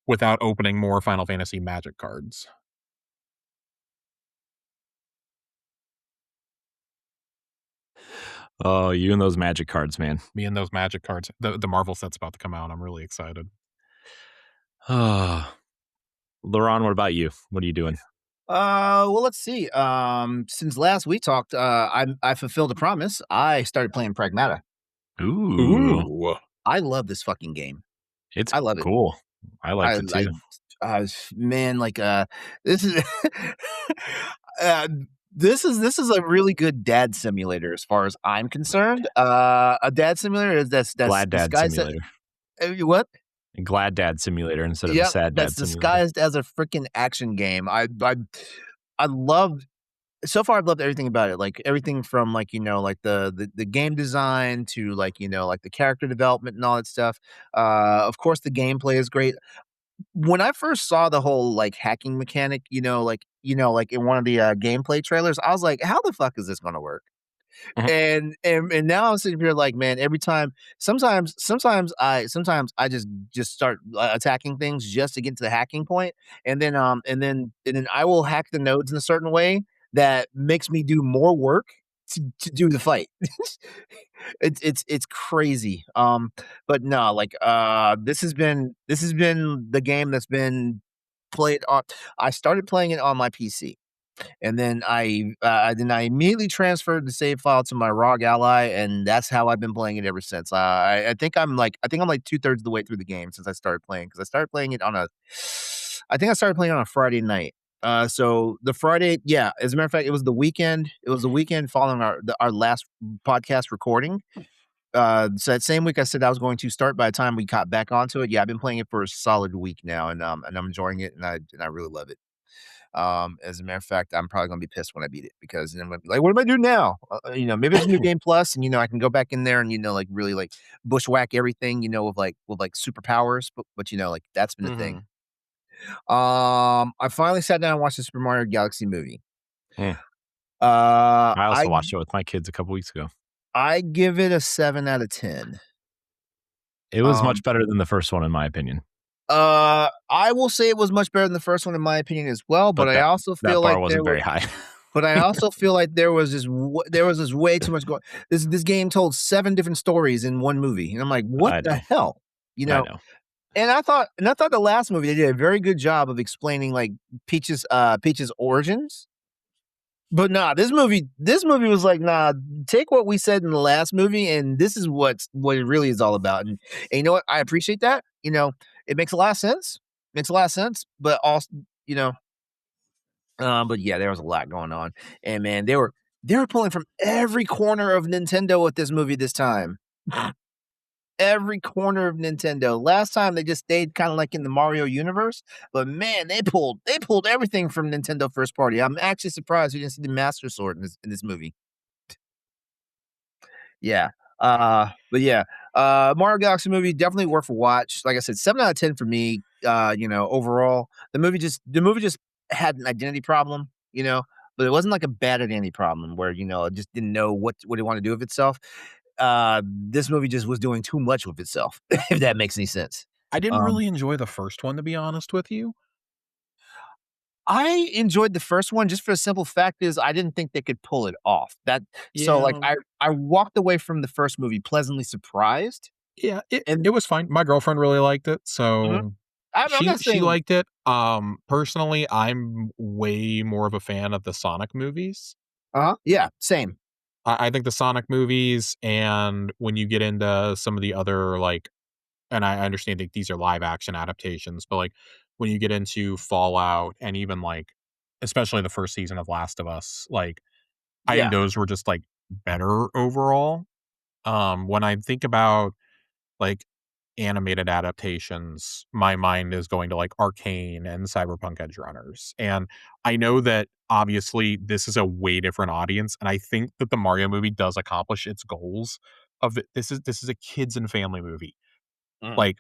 without opening more Final Fantasy Magic cards. Oh, you and those magic cards, man. Me and those Magic cards. The Marvel set's about to come out. I'm really excited. LeRon, what about you? What are you doing? Well, let's see. Since last we talked, I fulfilled a promise. I started playing Pragmata. Ooh, Ooh. I love this fucking game. it's I love it. cool. I liked it I too. man, like this is uh, this is a really good dad simulator as far as I'm concerned. A dad simulator is that's Glad Dad disguised. Simulator. What? Glad Dad Simulator instead of a Yep, sad that's dad simulator. disguised as a freaking action game. I love so far I've loved everything about it. Like everything from like, like the game design to like, like the character development and all that stuff. Of course the gameplay is great. When I first saw the whole like hacking mechanic, like in one of the gameplay trailers, I was like, how the fuck is this gonna work? Mhm. And now I'm sitting here like, man, every time sometimes I just start attacking things just to get to the hacking point, and then I will hack the nodes in a certain way that makes me do more work to do the fight. It's crazy. But no, like this has been the game that's been played on. I started playing it on my PC. And then I immediately transferred the save file to my ROG Ally, and that's how I've been playing it ever since. I think I'm like 2/3 of the way through the game since I started playing because I think I started playing on a Friday night. So the Friday, yeah. As a matter of fact, it was the weekend. It was the weekend following our last podcast recording. So that same week I said I was going to start. By the time we got back onto it, yeah, I've been playing it for a solid week now, and I'm enjoying it, and I really love it. As a matter of fact, I'm probably gonna be pissed when I beat it because then I'm gonna be like, "What am I doing now?" Maybe it's a new game plus, and I can go back in there and like really like bushwhack everything, with like superpowers. But like that's been the thing. Mhm. I finally sat down and watched the Super Mario Galaxy movie. Mm. Uh, I also I watched it with my kids a couple weeks ago. I give it a 7 out of 10. It was Um, much better than the first one, in my opinion. I will say it was much better than the first one in my opinion as well, but But I also that feel bar like wasn't very high. there was this way too much going. This game told 7 different stories in one movie, and I'm like, "What I the know. hell?" You I know? know. And I thought the last movie, they did a very good job of explaining, like, Peach's origins. But nah, this movie was like, "Nah, take what we said in the last movie, and this is what it really is all about." And you know what? I appreciate that. It makes a lot of sense. Makes a lot of sense, but also, you know but yeah, there was a lot going on, and man, they were pulling from every corner of Nintendo with this movie this time. Every corner of Nintendo. Last time they just stayed kind of like in the Mario universe, but man, they pulled everything from Nintendo first party. I'm actually surprised we didn't see the Master Sword in this movie. Yeah. But yeah, Mario Galaxy movie definitely worth a watch. Like I said, 7 out of 10 for me. Overall, the movie just had an identity problem. But it wasn't like a bad identity problem where it just didn't know what it wanted to do with itself. This movie just was doing too much with itself. If that makes any sense. I didn't Um, really enjoy the first one, to be honest with you. I enjoyed the first one just for the simple fact is I didn't think they could pull it off. So like Yeah. I walked away from the first movie pleasantly surprised. Yeah, it And was fine. My girlfriend really liked it, Mhm. so I'm she not she saying. liked it. Personally, I'm way more of a fan of the Sonic movies. Uh-huh. Yeah, same. I think the Sonic movies, and when you get into some of the other, like, and I understand that these are live action adaptations, but, like, when you get into Fallout and even, like, especially the first season of Last of Us. Like, I think Yeah. those were just like better overall. When I think about like animated adaptations, my mind is going to like Arcane and Cyberpunk Edge Runners. And I know that obviously this is a way different audience, and I think that the Mario movie does accomplish its goals of it. This is a kids and family movie. Mm. Like,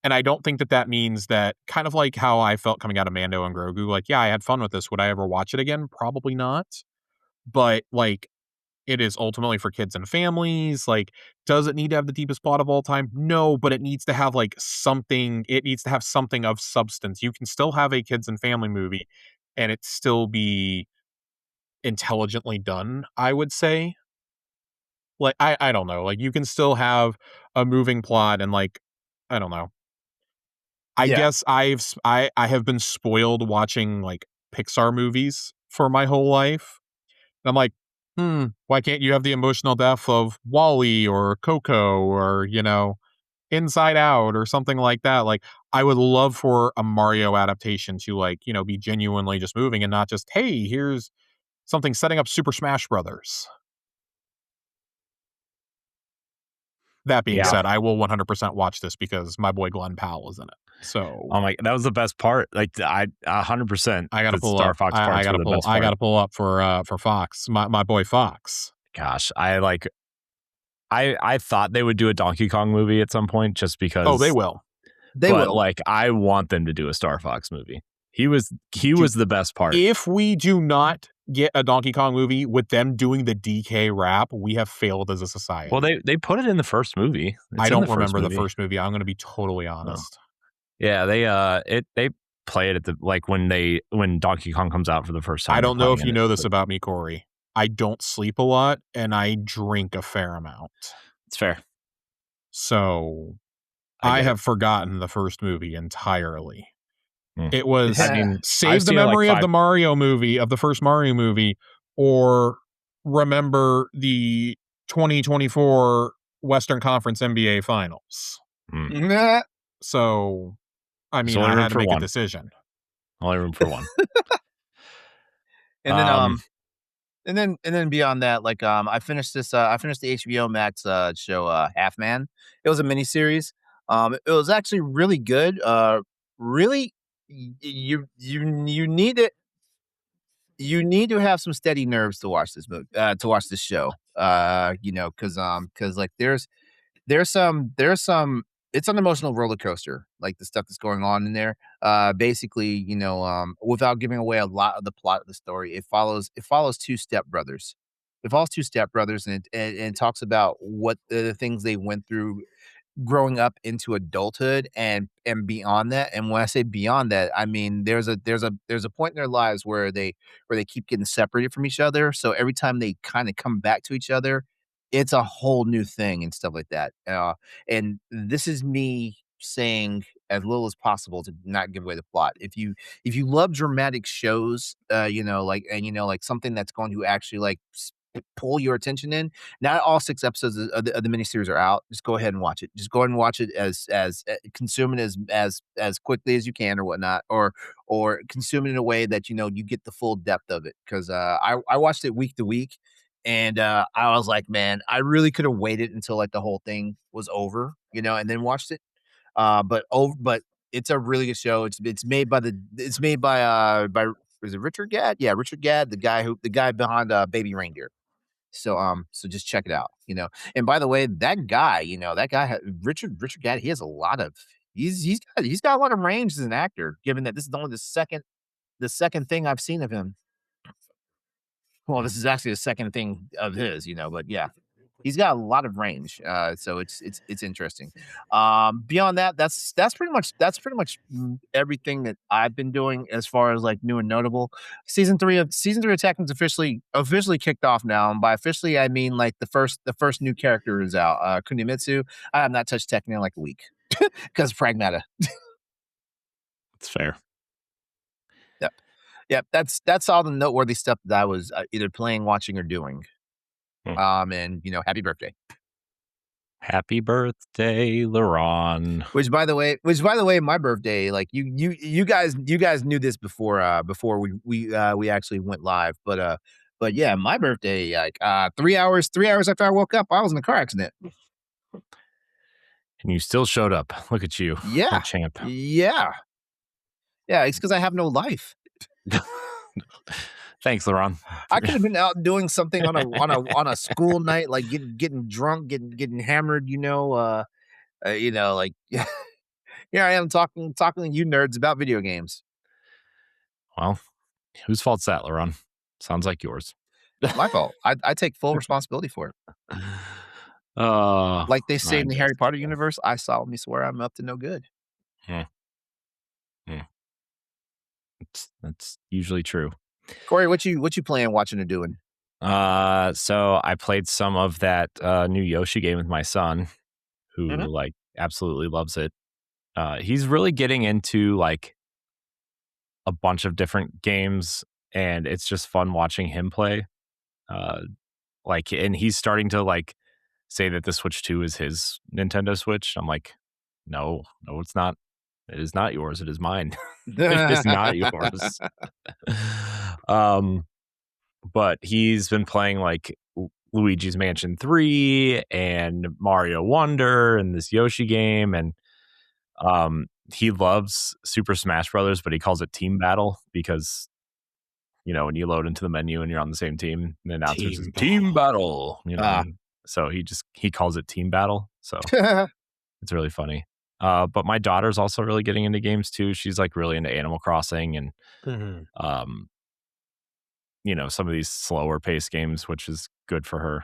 and I don't think that that means that, kind of like how I felt coming out of Mando and Grogu, like, yeah, I had fun with this. Would I ever watch it again? Probably not. But like, it is ultimately for kids and families. Like, does it need to have the deepest plot of all time? No, but it needs to have like something. It needs to have something of substance. You can still have a kids and family movie and it still be intelligently done, I would say. Like, I don't know. Like, you can still have a moving plot and like, I don't know. I Yeah. guess I have been spoiled watching like Pixar movies for my whole life. And I'm like, why can't you have the emotional depth of Wall-E or Coco or, Inside Out or something like that? Like, I would love for a Mario adaptation to like, be genuinely just moving and not just, hey, here's something setting up Super Smash Brothers. That being Yeah. said, I will 100% watch this because my boy Glenn Powell is in it. So Oh my, that was the best part. Like, I 100%. I gotta the pull Star up. Fox I parts were gotta the pull. best I part. gotta pull up for Fox. My boy Fox. Gosh, I thought they would do a Donkey Kong movie at some point just because. Oh, they will. They will. Like, I want them to do a Star Fox movie. He was the best part. If we do not get a Donkey Kong movie with them doing the DK rap, we have failed as a society. Well, they put it in the first movie. I don't remember the first movie. I'm going to be totally honest. Yeah, they play it at the like when Donkey Kong comes out for the first time. I don't know if you know this about me, Corey. I don't sleep a lot and I drink a fair amount. It's fair. So I have forgotten the first movie entirely. It was save the memory of the Mario movie, of the first Mario movie, or remember the 2024 Western Conference NBA Finals. So, I mean, I had to make a decision. Only room for one. And then beyond that, like I finished the HBO Max show Half Man. It was a miniseries. It was actually really good. Really, you need it. You need to have some steady nerves to watch this movie, to watch this show. Because like there's some it's an emotional roller coaster, like the stuff that's going on in there. Basically, without giving away a lot of the plot of the story, it follows two stepbrothers. It follows two stepbrothers, and it talks about what the things they went through growing up into adulthood and beyond that. And when I say beyond that, I mean there's a point in their lives where they keep getting separated from each other. So every time they kind of come back to each other, it's a whole new thing and stuff like that. And this is me saying as little as possible to not give away the plot. If you love dramatic shows, like something that's going to actually like pull your attention in. Not all 6 episodes of the miniseries are out. Just go ahead and watch it. Just go ahead and watch it as consume it as quickly as you can or whatnot, or consume it in a way that you get the full depth of it. Because I watched it week to week, and I was like, man, I really could have waited until like the whole thing was over, and then watched it. But it's a really good show. It's made by is it Richard Gadd? Yeah, Richard Gadd, the guy behind Baby Reindeer. So just check it out, And by the way, that guy, Richard Gadd, he has a lot of he's got a lot of range as an actor, given that this is only the second thing I've seen of him. Well, this is actually the second thing of his, but yeah, he's got a lot of range. So it's interesting. Beyond that, that's pretty much everything that I've been doing as far as like new and notable. Season 3 of Tekken is officially kicked off now, and by officially I mean like the first new character is out. Kunimitsu. I have not touched Tekken in like a week because Pragmata. It's fair. Yep. That's all the noteworthy stuff that I was either playing, watching, or doing. And happy birthday. Happy birthday, LeRon. Which by the way, my birthday, like you guys knew this before we actually went live, but yeah, my birthday, like 3 hours after I woke up, I was in a car accident. And you still showed up. Look at you. Yeah. A champ. Yeah. Yeah, it's because I have no life. Thanks, LeRon. I could have been out doing something on a school night, like getting drunk, getting hammered, like here I am talking to you nerds about video games. Well, whose fault's that, LeRon? Sounds like yours. My fault. I take full responsibility for it. Oh, Like they say in the Harry Potter universe, I solemnly swear I'm up to no good. That's usually true. Corey, what you playing, watching, or doing? So I played some of that new Yoshi game with my son, who like absolutely loves it. He's really getting into like a bunch of different games, and it's just fun watching him play. And he's starting to like say that the Switch 2 is his Nintendo Switch. I'm like, no, it's not. It is not yours. It is mine. It is not yours. But he's been playing like Luigi's Mansion 3 and Mario Wonder and this Yoshi game, and he loves Super Smash Brothers, but he calls it Team Battle because when you load into the menu and you're on the same team, the announcer says Team Battle. So he calls it Team Battle. So it's really funny. But my daughter's also really getting into games too. She's like really into Animal Crossing and some of these slower paced games, which is good for her.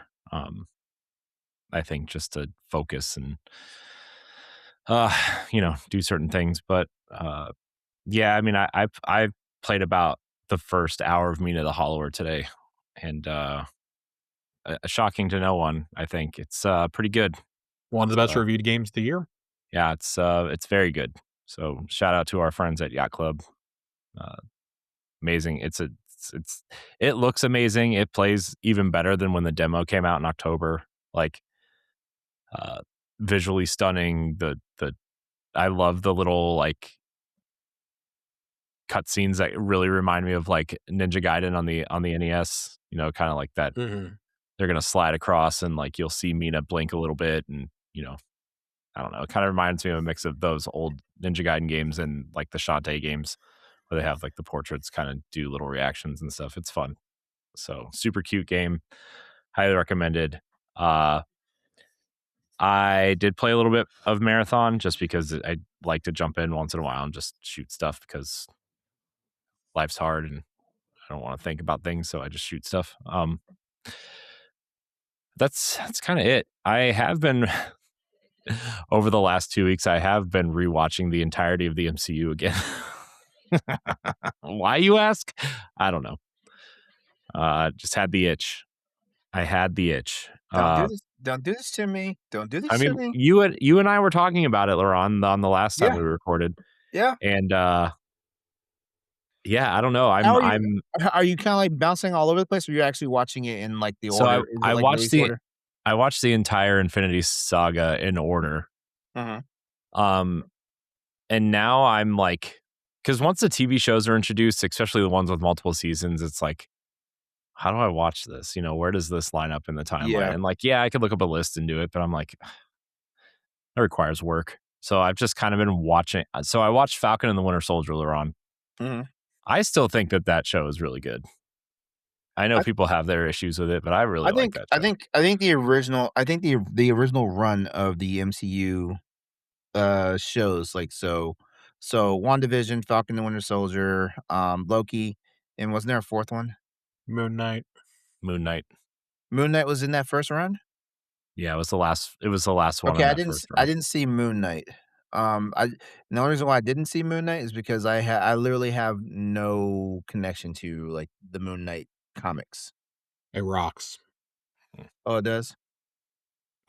I think just to focus and do certain things. But yeah, I mean, I played about the first hour of Mina the Hollower today, and shocking to no one, I think it's pretty good. One of the best reviewed games of the year. Yeah, it's very good. So shout out to our friends at Yacht Club. Amazing. It looks amazing. It plays even better than when the demo came out in October. Like visually stunning. I love the little like cutscenes that really remind me of like Ninja Gaiden on the NES. Kind of like that. They're gonna slide across and like you'll see Mina blink a little bit, and I don't know. It kind of reminds me of a mix of those old Ninja Gaiden games and like the Shantae games, where they have like the portraits kind of do little reactions and stuff. It's fun. So super cute game. Highly recommended. I did play a little bit of Marathon just because I like to jump in once in a while and just shoot stuff because life's hard and I don't want to think about things, so I just shoot stuff. That's kind of it. I have been over the last 2 weeks, I have been rewatching the entirety of the MCU again. Why, you ask? I don't know. Just had the itch. I had the itch. Don't do this to me. Don't do this to me. You and I were talking about it, LeRon, on the last time we recorded. Yeah. And yeah, I don't know. Are you kind of like bouncing all over the place, or are you actually watching it in like the so order? I watched the entire Infinity Saga in order. And now I'm like, because once the TV shows are introduced, especially the ones with multiple seasons, it's like, how do I watch this? Where does this line up in the timeline? Yeah. And like, yeah, I could look up a list and do it, but I'm like, that requires work. So I've just kind of been watching. So I watched Falcon and the Winter Soldier, LeRon. I still think that show is really good. I know people have their issues with it, but I really like that show. I think the original run of the MCU shows, like so WandaVision, Falcon and the Winter Soldier, Loki, and wasn't there a fourth one? Moon Knight was in that first run? Yeah, it was the last one. Okay, I didn't see Moon Knight. The only reason why I didn't see Moon Knight is because I literally have no connection to like the Moon Knight comics. It rocks. Oh, it does?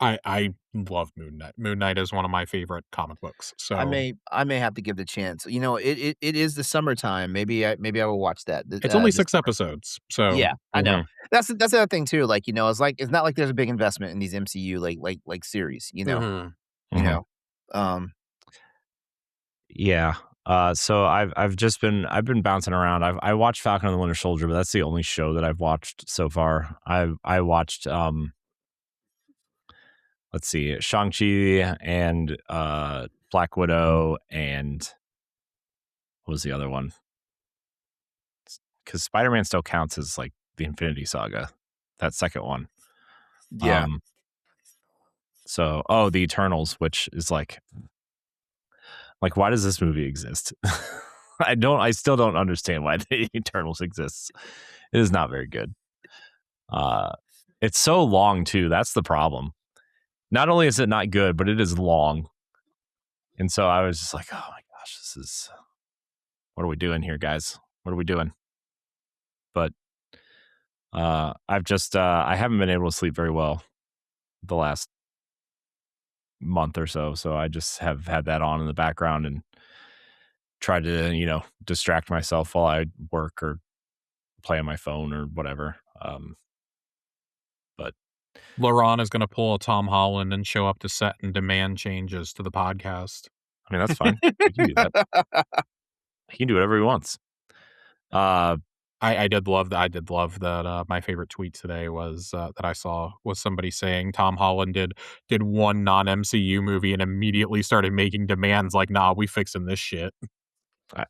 I love Moon Knight. Moon Knight is one of my favorite comic books. So I may have to give it a chance. It is the summertime. Maybe I will watch that. it's only This 6 summer. episodes. So Yeah, I know. Mhm. That's the other thing too. It's not like there's a big investment in these MCU series. Mhm. You Mhm. know. Um. Yeah. So I've been bouncing around. I watched Falcon and the Winter Soldier, but that's the only show that I've watched so far. I watched let's see, Shang-Chi and Black Widow and what was the other one? Because Spider-Man still counts as like the Infinity Saga, that second one. Yeah. So the Eternals, which is like why does this movie exist? I still don't understand why the Eternals exists. It is not very good. It's so long too. That's the problem. Not only is it not good, but it is long. And so I was just like, oh my gosh, what are we doing here, guys? What are we doing? But I haven't been able to sleep very well the last month or so. So I just have had that on in the background and tried to, distract myself while I work or play on my phone or whatever. But LeRon is going to pull a Tom Holland and show up to set and demand changes to the podcast. I mean, that's fine. He can do that. He can do whatever he wants. I did love that. I did love that. My favorite tweet today was that I saw was somebody saying Tom Holland did one non MCU movie and immediately started making demands like, "Nah, we fixing this shit."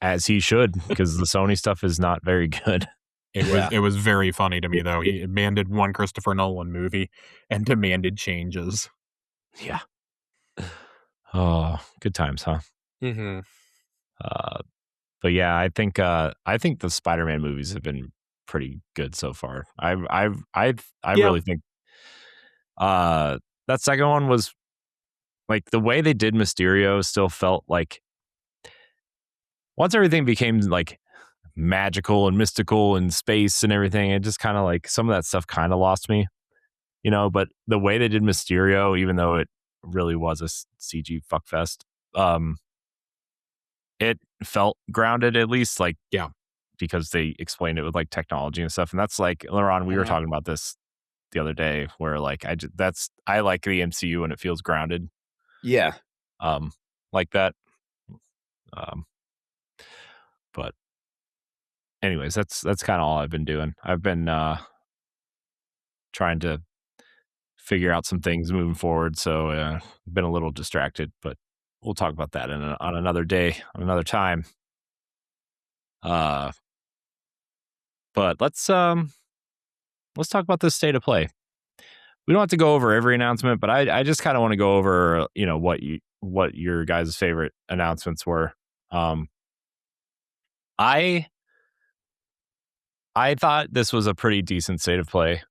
As he should, because the Sony stuff is not very good. It was very funny to me though. He demanded one Christopher Nolan movie and demanded changes. Yeah. Oh, good times, huh? Mm-hmm. But yeah, I think the Spider-Man movies have been pretty good so far. I really think that second one was like the way they did Mysterio still felt like once everything became like magical and mystical and space and everything, it just kind of like some of that stuff kind of lost me, but the way they did Mysterio, even though it really was a CG fuckfest, it felt grounded at least, like, Yeah. because they explained it with like technology and stuff. And that's like, LeRon, we were talking about this the other day where like, I like the MCU when it feels grounded. Yeah. Like that. But anyways, that's kind of all I've been doing. I've been trying to figure out some things moving forward. So been a little distracted, but we'll talk about that on another day, on another time. But let's talk about this state of play. We don't have to go over every announcement, but I just kind of want to go over, what your guys' favorite announcements were. I thought this was a pretty decent state of play.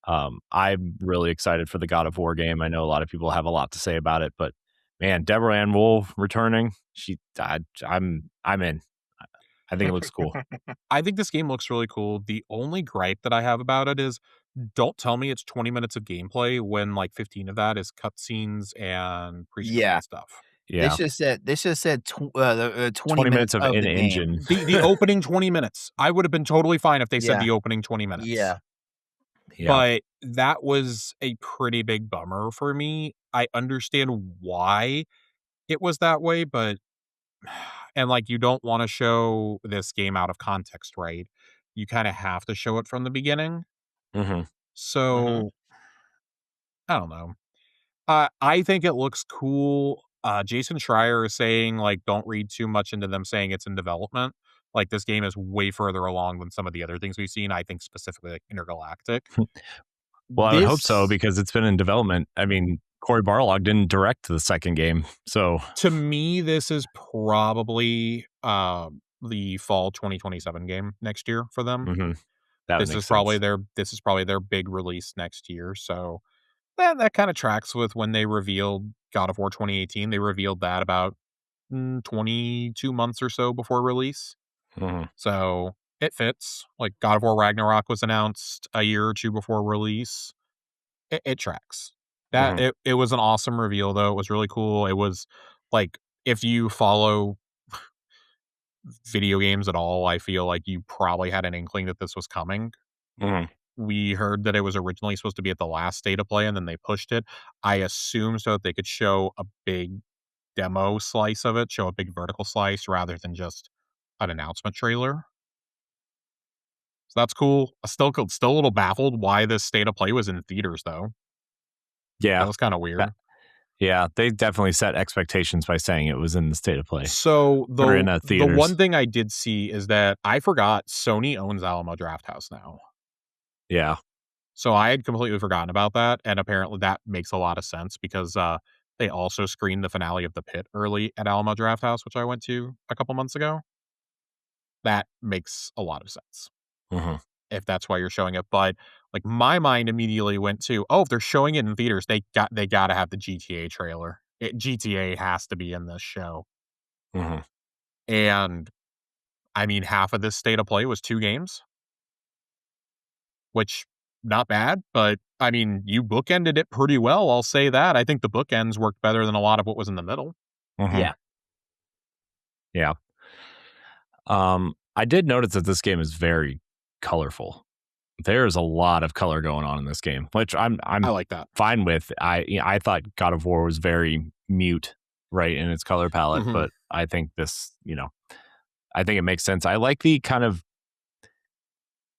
I'm really excited for the God of War game. I know a lot of people have a lot to say about it, but man, Deborah Ann Wool returning, I'm in. I think it looks cool. I think this game looks really cool. The only gripe that I have about it is don't tell me it's 20 minutes of gameplay when like 15 of that is cutscenes and pre-scripted stuff. Yeah. They should have said 20 20 minutes of the in game. engine. The opening 20 minutes. I would have been totally fine if they said the opening 20 minutes. Yeah. But that was a pretty big bummer for me. I understand why it was that way, but and like you don't want to show this game out of context, right? You kind of have to show it from the beginning. Mm-hmm. So I don't know. I think it looks cool. Jason Schreier is saying like don't read too much into them saying it's in development. Like this game is way further along than some of the other things we've seen. I think specifically like Intergalactic. Well, I would hope so because it's been in development. I mean, Cory Barlog didn't direct the second game, so To me, this is probably the fall 2027 game next year for them. This is probably their big release next year. So that kind of tracks with when they revealed God of War 2018. They revealed that about 22 months or so before release. So it fits. Like God of War Ragnarok was announced a year or two before release. It tracks. It was an awesome reveal, though. It was really cool. It was like, if you follow video games at all, I feel like you probably had an inkling that this was coming. We heard that it was originally supposed to be at the last State of Play, and then they pushed it. I assume so that they could show a big demo slice of it, show a big vertical slice, rather than just an announcement trailer. So that's cool. Still a little baffled why this State of Play was in theaters, though. Yeah. That was kind of weird. Yeah, they definitely set expectations by saying it was in the State of Play. So the one theaters. thing I did see is that I forgot Sony owns Alamo Drafthouse now. Yeah. So I had completely forgotten about that, and apparently that makes a lot of sense because they also screened the finale of The Pit early at Alamo Drafthouse, which I went to a couple months ago. That makes a lot of sense. If that's why you're showing it. But like, my mind immediately went to, if they're showing it in theaters, they got to have the GTA trailer. GTA has to be in this show. And I mean, half of this State of Play was 2 games, which not bad, but I mean, you bookended it pretty well. I'll say that. I think the bookends worked better than a lot of what was in the middle. Yeah. I did notice that this game is very colorful. There's a lot of color going on in this game, which I like that. Fine with. I thought God of War was very mute, right, in its color palette, but I think this, I think it makes sense. I like the kind of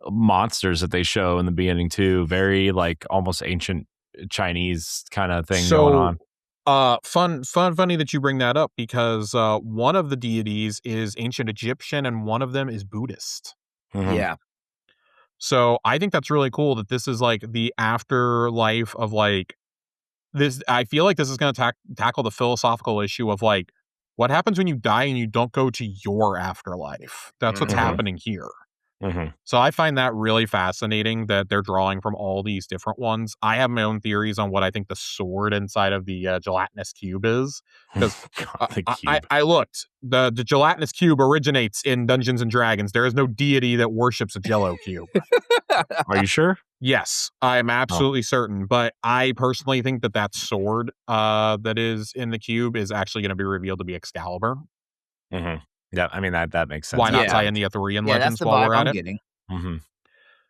monsters that they show in the beginning too. Very like almost ancient Chinese kind of thing going on. Funny that you bring that up, because one of the deities is ancient Egyptian and one of them is Buddhist. Yeah. So I think that's really cool that this is like the afterlife of like this. I feel like this is going to tackle the philosophical issue of like, what happens when you die and you don't go to your afterlife? That's what's happening here. So I find that really fascinating that they're drawing from all these different ones. I have my own theories on what I think the sword inside of the gelatinous cube is. Because I looked. The gelatinous cube originates in Dungeons and Dragons. There is no deity that worships a Jello cube. Are you sure? Yes, I'm absolutely certain. But I personally think that sword that is in the cube is actually going to be revealed to be Excalibur. Yeah, I mean, that makes sense. Why not tie in the Arthurian legends that's the while vibe we're at I'm it? getting.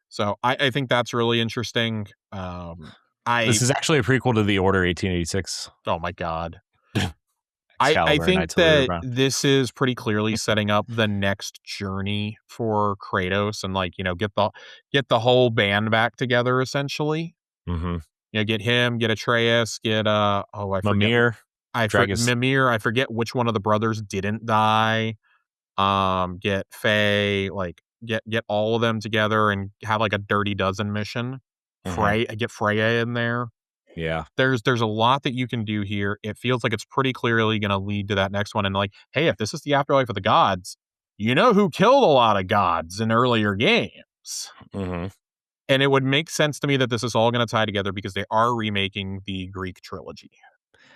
So I think that's really interesting. This is actually a prequel to the Order 1886. Oh my God. I think that this is pretty clearly setting up the next journey for Kratos, and like, get the whole band back together essentially. Get him, get Atreus, get Mimir. Mimir. I forget which one of the brothers didn't die. Get Faye, like get all of them together and have like a Dirty Dozen mission. Get Freya in there. Yeah. There's a lot that you can do here. It feels like it's pretty clearly going to lead to that next one. And like, hey, if this is the afterlife of the gods, you know who killed a lot of gods in earlier games. And it would make sense to me that this is all going to tie together because they are remaking the Greek trilogy.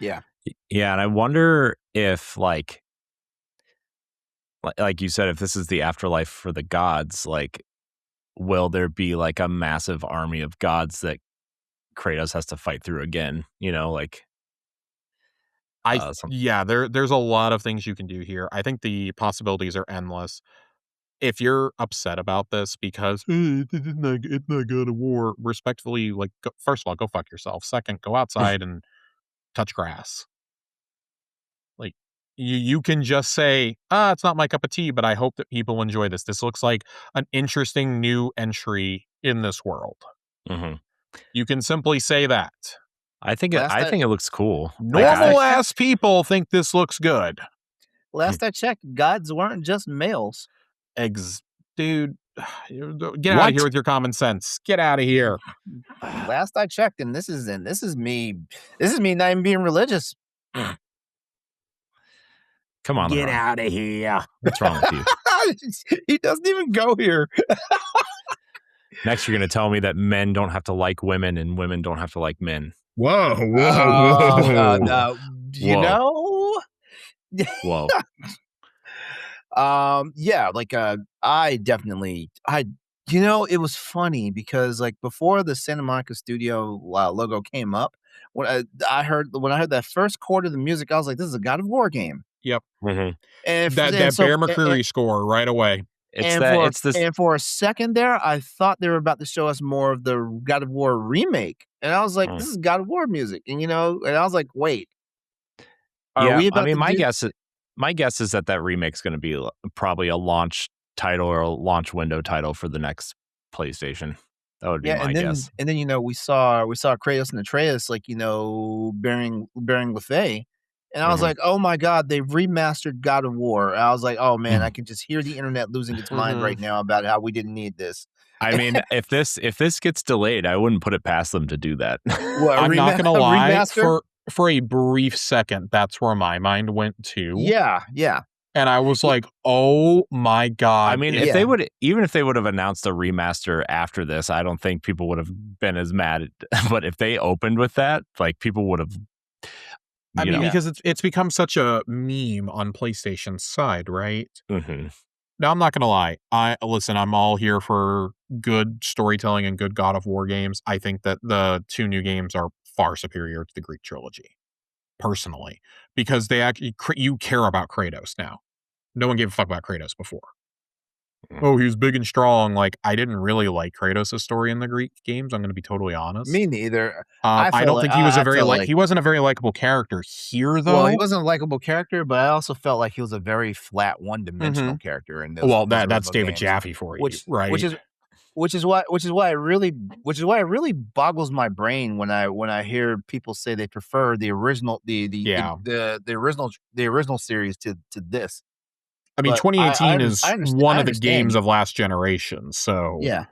Yeah. Yeah, and I wonder if like you said, if this is the afterlife for the gods, like, will there be like a massive army of gods that Kratos has to fight through again? Like, there's a lot of things you can do here. I think the possibilities are endless. If you're upset about this because it's not God of War, respectfully, like, first of all, go fuck yourself. Second, go outside and touch grass. Like, you can just say, it's not my cup of tea, but I hope that people enjoy this. This looks like an interesting new entry in this world. You can simply say that. I think it looks cool. Normal ass people think this looks good. Last I checked, gods weren't just males. Dude, get out of here with your common sense. Get out of here. Last I checked, and this is me not even being religious. Come on, get LeRon. out of here. What's wrong with you? He doesn't even go here. Next, you're going to tell me that men don't have to like women and women don't have to like men. Whoa. You know? Whoa. Yeah, like I It was funny because like before the Santa Monica Studio logo came up, when I heard that first chord of the music, I was like, "This is a God of War game." Yep. Mhm. And That Bear McCreary score right away. and for a second there, I thought they were about to show us more of the God of War remake, and I was like, "This is God of War music," and and I was like, "Wait, are Yeah, we I about mean, to do?" my guess is that remake's gonna be probably a launch title or a launch window title for the next PlayStation. That would be Yeah, my guess. and then we saw Kratos and Atreus like bearing Laufey, and I was Mhm. like, "Oh my god, they've remastered God of War." And I was like, "Oh man, I Mhm. can just hear the internet losing its mind right now about how we didn't need this." I mean, if this gets delayed, I wouldn't put it past them to do that. What I'm not gonna a lie, remaster? for a brief second, that's where my mind went to. Yeah. And I was like, "Oh my I god, mean, if if they would even if they would have announced a remaster after this, I don't think people would have been as mad but if they opened with that, like, people would have, I mean, Yeah. because it's become such a meme on PlayStation's side, right? Mhm. Now, I'm not gonna lie. Listen, I'm all here for good storytelling and good God of War games. I think that the 2 new games are far superior to the Greek trilogy, personally, because they actually you care about Kratos now. No one gave a fuck about Kratos before. Mm. Oh, he's big and strong. Like, I didn't really like Kratos' story in the Greek games. I'm going to be totally honest. Me neither. I don't think he was I felt like he wasn't a very likable character here, well, he though. wasn't a likable character, but I also felt like he was a very flat, one-dimensional character in Well, those that's original David games, Jaffe for you, which right? which is why it really boggles my brain when I hear people say they prefer the original Yeah. the original series to this. I mean, But I 2018 is one I of the games understand. of last generation, so Yeah.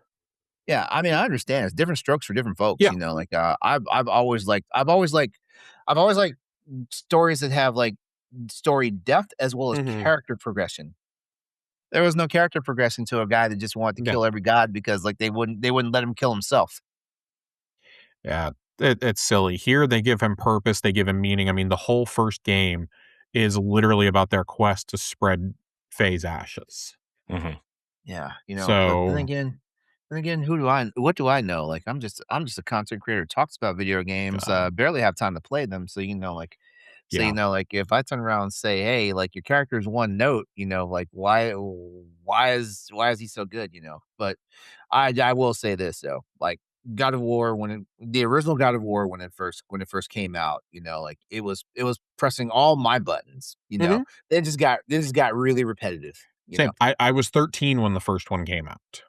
Yeah, I mean, I understand. It's different strokes for different folks, yeah. like, I've always liked stories that have, like, story depth as well as Mhm. character progression. There was no character progression to a guy that just wanted to Yeah. kill every god because, like, they wouldn't let him kill himself. Yeah, it's silly. Here, they give him purpose, they give him meaning. I mean, the whole first game is literally about their quest to spread Faye's ashes. Mhm. Yeah, but So, then again, what do I know? Like, I'm just a content creator who talks about video games, God, barely have time to play them, yeah. like, if I turn around and say, "Hey, like, your character is one note," like, why is he so good, But I will say this, though, like, God of War, the original God of War, when it first came out, like, it was pressing all my buttons, Mhm. They just got really repetitive, Same. I was 13 when the first one came out.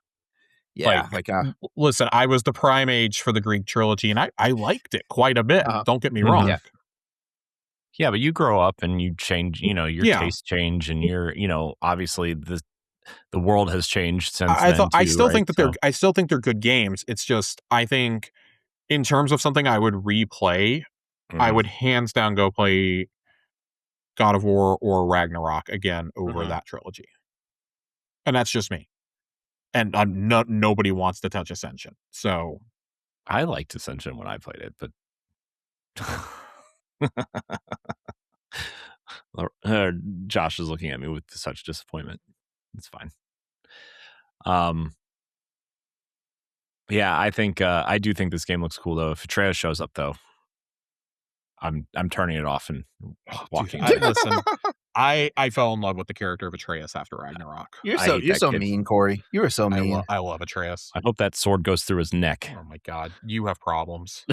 Yeah, Like, like, listen, I was the prime age for the Greek trilogy, and I liked it quite a bit. uh-huh, Don't get me Mhm. wrong. yeah, Yeah, but you grow up and you change, your Yeah. tastes change and obviously the world has changed since then I too, still right? think that So, I still think they're good games. It's just I think in terms of something I would replay, I mhm. would hands down go play God of War or Ragnarok again over mhm. that trilogy. And that's just me. And nobody wants to touch Ascension. So, I liked Ascension when I played it, but Josh is looking at me with such disappointment. It's fine. Um, yeah, I do think this game looks cool though. If Atreus shows up though, I'm turning it off and dude, walking away. listen, I fell in love with the character of Atreus after Ragnarok. I hate You're that so kid. mean, Corey. You are so mean. I love Atreus. I hope that sword goes through his neck. Oh my god, you have problems.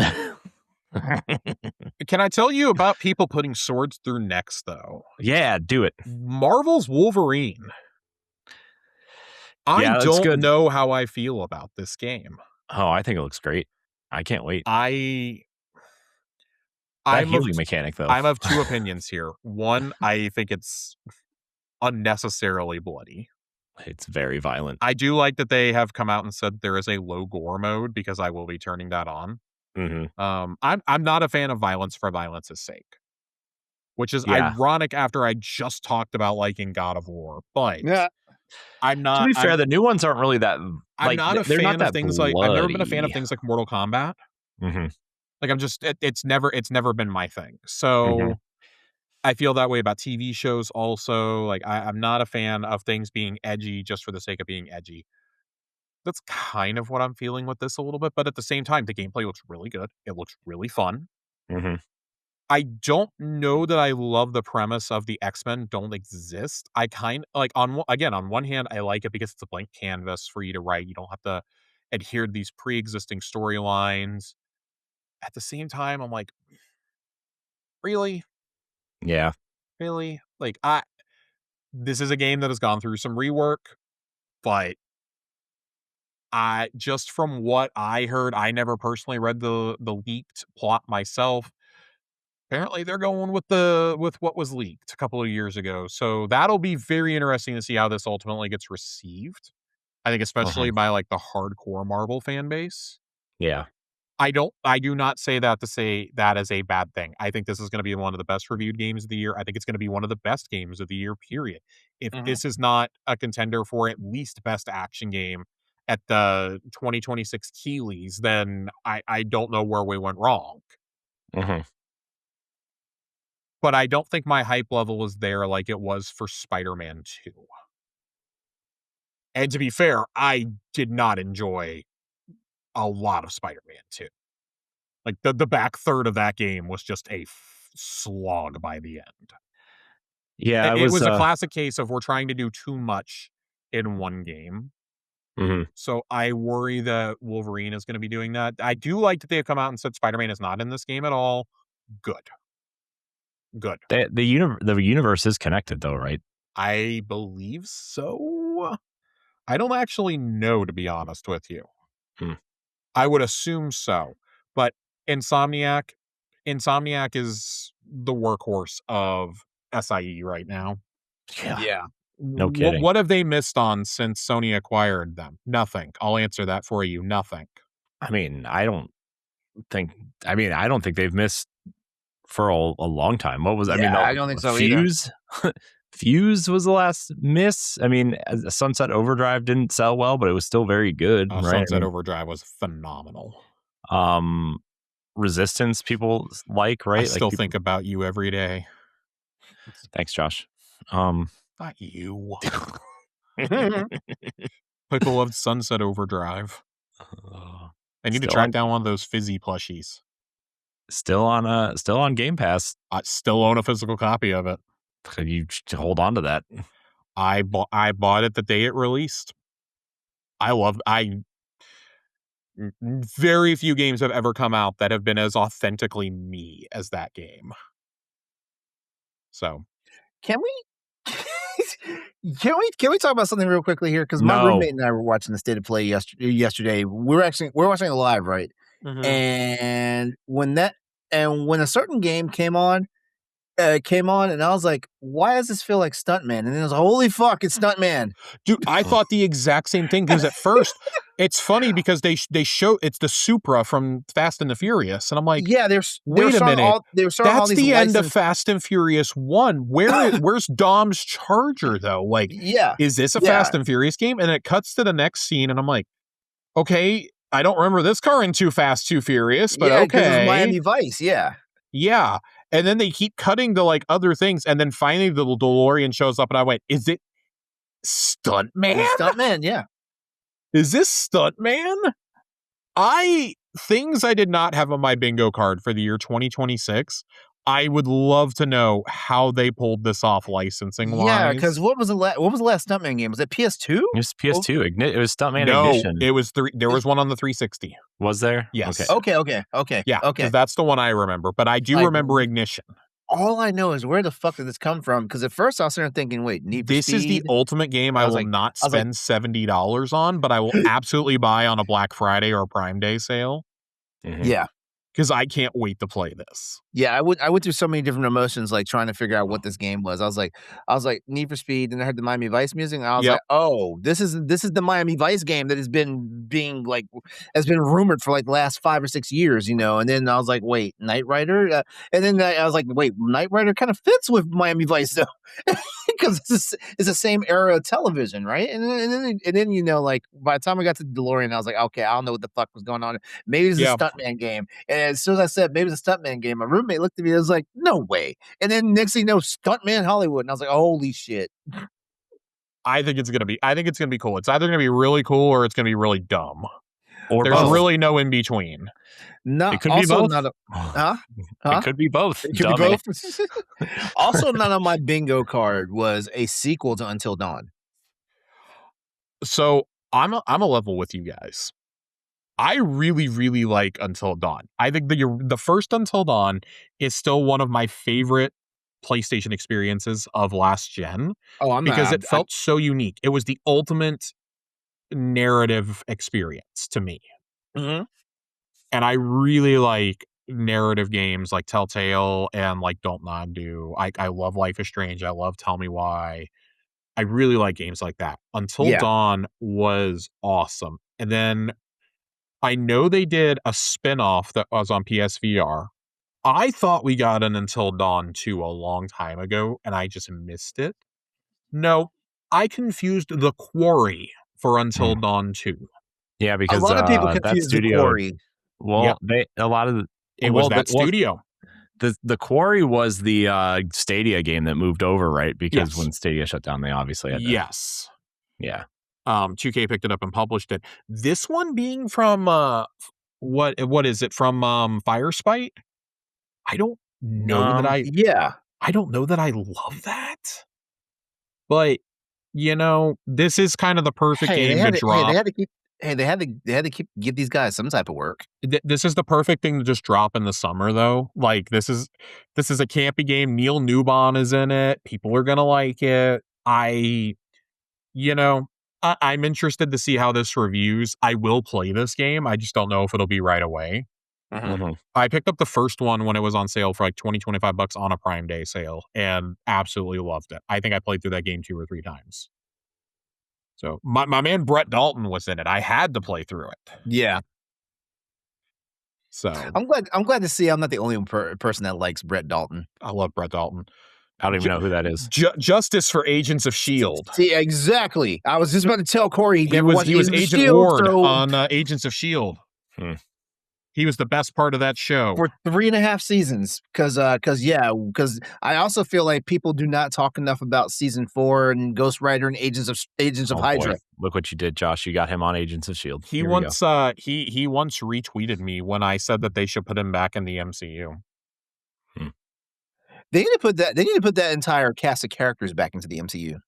Can I tell you about people putting swords through necks though? Yeah, do it. Marvel's Wolverine. I Yeah, that's don't good. know how I feel about this game. Oh, I think it looks great. I can't wait. I That I'm of healing mechanic though. I'm of two opinions here. One, I think it's unnecessarily bloody. It's very violent. I do like that they have come out and said there is a low gore mode because I will be turning that on. Mhm. I'm not a fan of violence for violence's sake, which is Yeah. ironic after I just talked about liking God of War. But Yeah. I'm To not. be fair, the new ones aren't really that I'm not a they're not fan of that things like I've never been a fan of bloody. things like Mortal Kombat. Mhm. Like I'm just it's never been my thing. Mhm. So I feel that way about TV shows also. Like I'm not a fan of things being edgy just for the sake of being edgy. That's kind of what I'm feeling with this a little bit, but at the same time, the gameplay looks really good. It looks really fun. Mm-hmm. I don't know that I love the premise of the X-Men don't exist. I kind like on one hand, I like it because it's a blank canvas for you to write. You don't have to adhere to these pre-existing storylines. At the same time, I'm like, really? Yeah. Really? Like this is a game that has gone through some rework, but I just from what I heard, I never personally read the leaked plot myself. Apparently they're going with what was leaked a couple of years ago. So that'll be very interesting to see how this ultimately gets received. I think especially by like the hardcore Marvel fan base. Yeah. I do not say that to say that is a bad thing. I think this is going to be one of the best reviewed games of the year. I think it's going to be one of the best games of the year, period. If this is not a contender for at least best action game at the 2026 Keeleys, then I don't know where we went wrong. Mm-hmm. But I don't think my hype level is there like it was for Spider-Man 2. And to be fair, I did not enjoy a lot of Spider-Man 2. Like the back third of that game was just a slog by the end. Yeah, It was a classic case of we're trying to do too much in one game. Mm-hmm. So I worry that Wolverine is going to be doing that. I do like that they have come out and said Spider-Man is not in this game at all. Good. The universe is connected though, right? I believe so. I don't actually know, to be honest with you. I would assume so. But Insomniac is the workhorse of SIE right now. Yeah. No kidding. What have they missed on since Sony acquired them? Nothing. I'll answer that for you. Nothing. I mean, I don't think they've missed for a long time. What was, I don't think so Fuse? Fuse was the last miss. I mean, Sunset Overdrive didn't sell well, but it was still very good, right? Sunset Overdrive was phenomenal. Resistance people like, right? I still think about you every day. Thanks, Josh. Not you. People loved Sunset Overdrive. I need to track down one of those fizzy plushies. Still on Game Pass. I still own a physical copy of it. You hold on to that. I bought it the day it released. Very few games have ever come out that have been as authentically me as that game. So, can we talk about something real quickly here? Because my roommate and I were watching the State of Play yesterday. We're watching it live, right? Mm-hmm. And when a certain game came on, and I was like, why does this feel like Stuntman? And then I was like, holy fuck, it's Stuntman. Dude, I thought the exact same thing, because at first, it's funny because they show it's the Supra from Fast and the Furious, and I'm like, yeah, wait a minute, that's the end of Fast and Furious 1. Where's Dom's Charger though? Like, is this a Fast and Furious game? And it cuts to the next scene, and I'm like, okay, I don't remember this car in Too Fast, Too Furious, but okay, it's Miami Vice, yeah. And then they keep cutting to like other things, and then finally the DeLorean shows up, and I went, is it Stuntman? Stuntman, yeah. Is this Stuntman? Things I did not have on my bingo card for the year 2026. I would love to know how they pulled this off licensing wise. Yeah, because what was the last Stuntman game? Was it PS2? It was PS2. It was Stuntman Ignition. No, it was there was one on the 360. Was there? Yes. Okay. Yeah, because that's the one I remember. But I do remember Ignition. All I know is, where the fuck did this come from? Because at first I was there thinking, wait, Need for Speed? This is the ultimate game I will not spend $70 on, but I will absolutely buy on a Black Friday or a Prime Day sale. Mm-hmm. Yeah. Because I can't wait to play this. Yeah, I went through so many different emotions, like trying to figure out what this game was. I was like, Need for Speed, and I heard the Miami Vice music, and I was like, oh, this is the Miami Vice game that has been rumored for like the last 5 or 6 years, you know. And then I was like, wait, Knight Rider, and then I was like, wait, Knight Rider kind of fits with Miami Vice though, because it's the same era of television, right? And then you know, like by the time I got to DeLorean, I was like, okay, I don't know what the fuck was going on. Maybe it's a Stuntman game. And as soon as I said maybe it's a Stuntman game, my roommate looked at me and was like, no way. And then next thing you know, Stuntman Hollywood. And I was like, holy shit. I think it's gonna be cool. It's either gonna be really cool or it's gonna be really dumb. Or There's both. really no in between. It could be both. Huh? It could be both. It could be both. Also, not on my bingo card was a sequel to Until Dawn. So I'm a level with you guys. I really, really like Until Dawn. I think the first Until Dawn is still one of my favorite PlayStation experiences of last gen. Because it felt so unique. It was the ultimate narrative experience to me. Mm-hmm. And I really like narrative games like Telltale and like Don't Nod Do. I love Life is Strange. I love Tell Me Why. I really like games like that. Until Dawn was awesome. And then I know they did a spin-off that was on PSVR. I thought we got an Until Dawn 2 a long time ago, and I just missed it. No, I confused The Quarry for Until Dawn 2. Yeah, because a lot of people confuse that studio, The Quarry. Well, it was that studio. The Quarry was the Stadia game that moved over, right? Because when Stadia shut down, they obviously had to. Yes. Yeah. 2K picked it up and published it. This one being from what is it from Firespite? I don't know that I don't know that I love that. But this is kind of the perfect game to drop. They had to give these guys some type of work. This is the perfect thing to just drop in the summer, though. Like this is a campy game. Neil Newbon is in it. People are gonna like it. I'm interested to see how this reviews. I will play this game. I just don't know if it'll be right away. Mm-hmm. I picked up the first one when it was on sale for like $20-$25 on a Prime Day sale and absolutely loved it. I think I played through that game 2 or 3 times. So my man Brett Dalton was in it. I had to play through it. Yeah. So I'm glad to see I'm not the only person that likes Brett Dalton. I love Brett Dalton. I don't even know who that is. Justice for Agents of S.H.I.E.L.D. See, exactly. I was just about to tell Corey he was Agent Ward on Agents of S.H.I.E.L.D. He was the best part of that show for 3.5 seasons. Because I also feel like people do not talk enough about season 4 and Ghost Rider and Agents of Hydra. Boy. Look what you did, Josh. You got him on Agents of S.H.I.E.L.D. He once retweeted me when I said that they should put him back in the MCU. They need to put that entire cast of characters back into the MCU.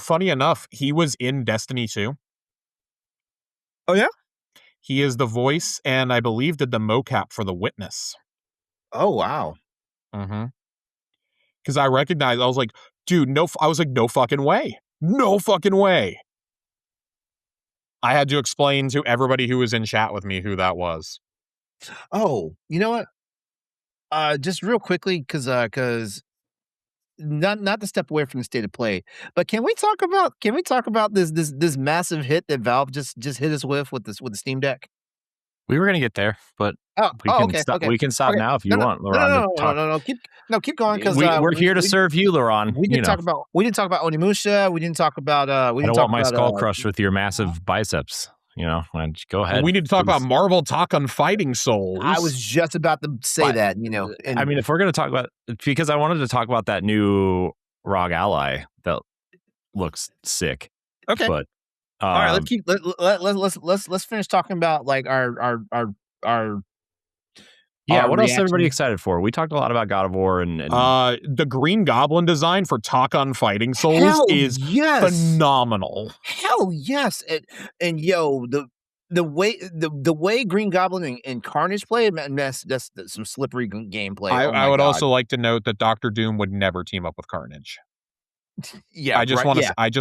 Funny enough, he was in Destiny 2. Oh yeah? He is the voice and I believe did the mocap for The Witness. Oh wow. Mm-hmm. Because I recognized, I was like, dude, no fucking way. No fucking way. I had to explain to everybody who was in chat with me who that was. Oh, you know what? Just real quickly, because not to step away from the state of play, but can we talk about this massive hit that Valve just hit us with the Steam Deck? We were gonna get there, but we can stop now if you want, LeRon. No, keep going because we're here to serve you, LeRon. We didn't talk about Onimusha. We didn't talk about. I don't want my skull crushed with your massive biceps. Go ahead. We need to talk about Marvel Talk on Fighting Souls. I was just about to say that, I mean, if we're going to talk about, because I wanted to talk about that new ROG Ally that looks sick. Okay. But all right, let's finish talking about like our what else is everybody excited for? We talked a lot about God of War and the Green Goblin design for Talk on Fighting Souls is phenomenal. Hell yes, and yo, the way Green Goblin and Carnage play, man, that's some slippery gameplay. I would also like to note that Dr. Doom would never team up with Carnage. Yeah, I just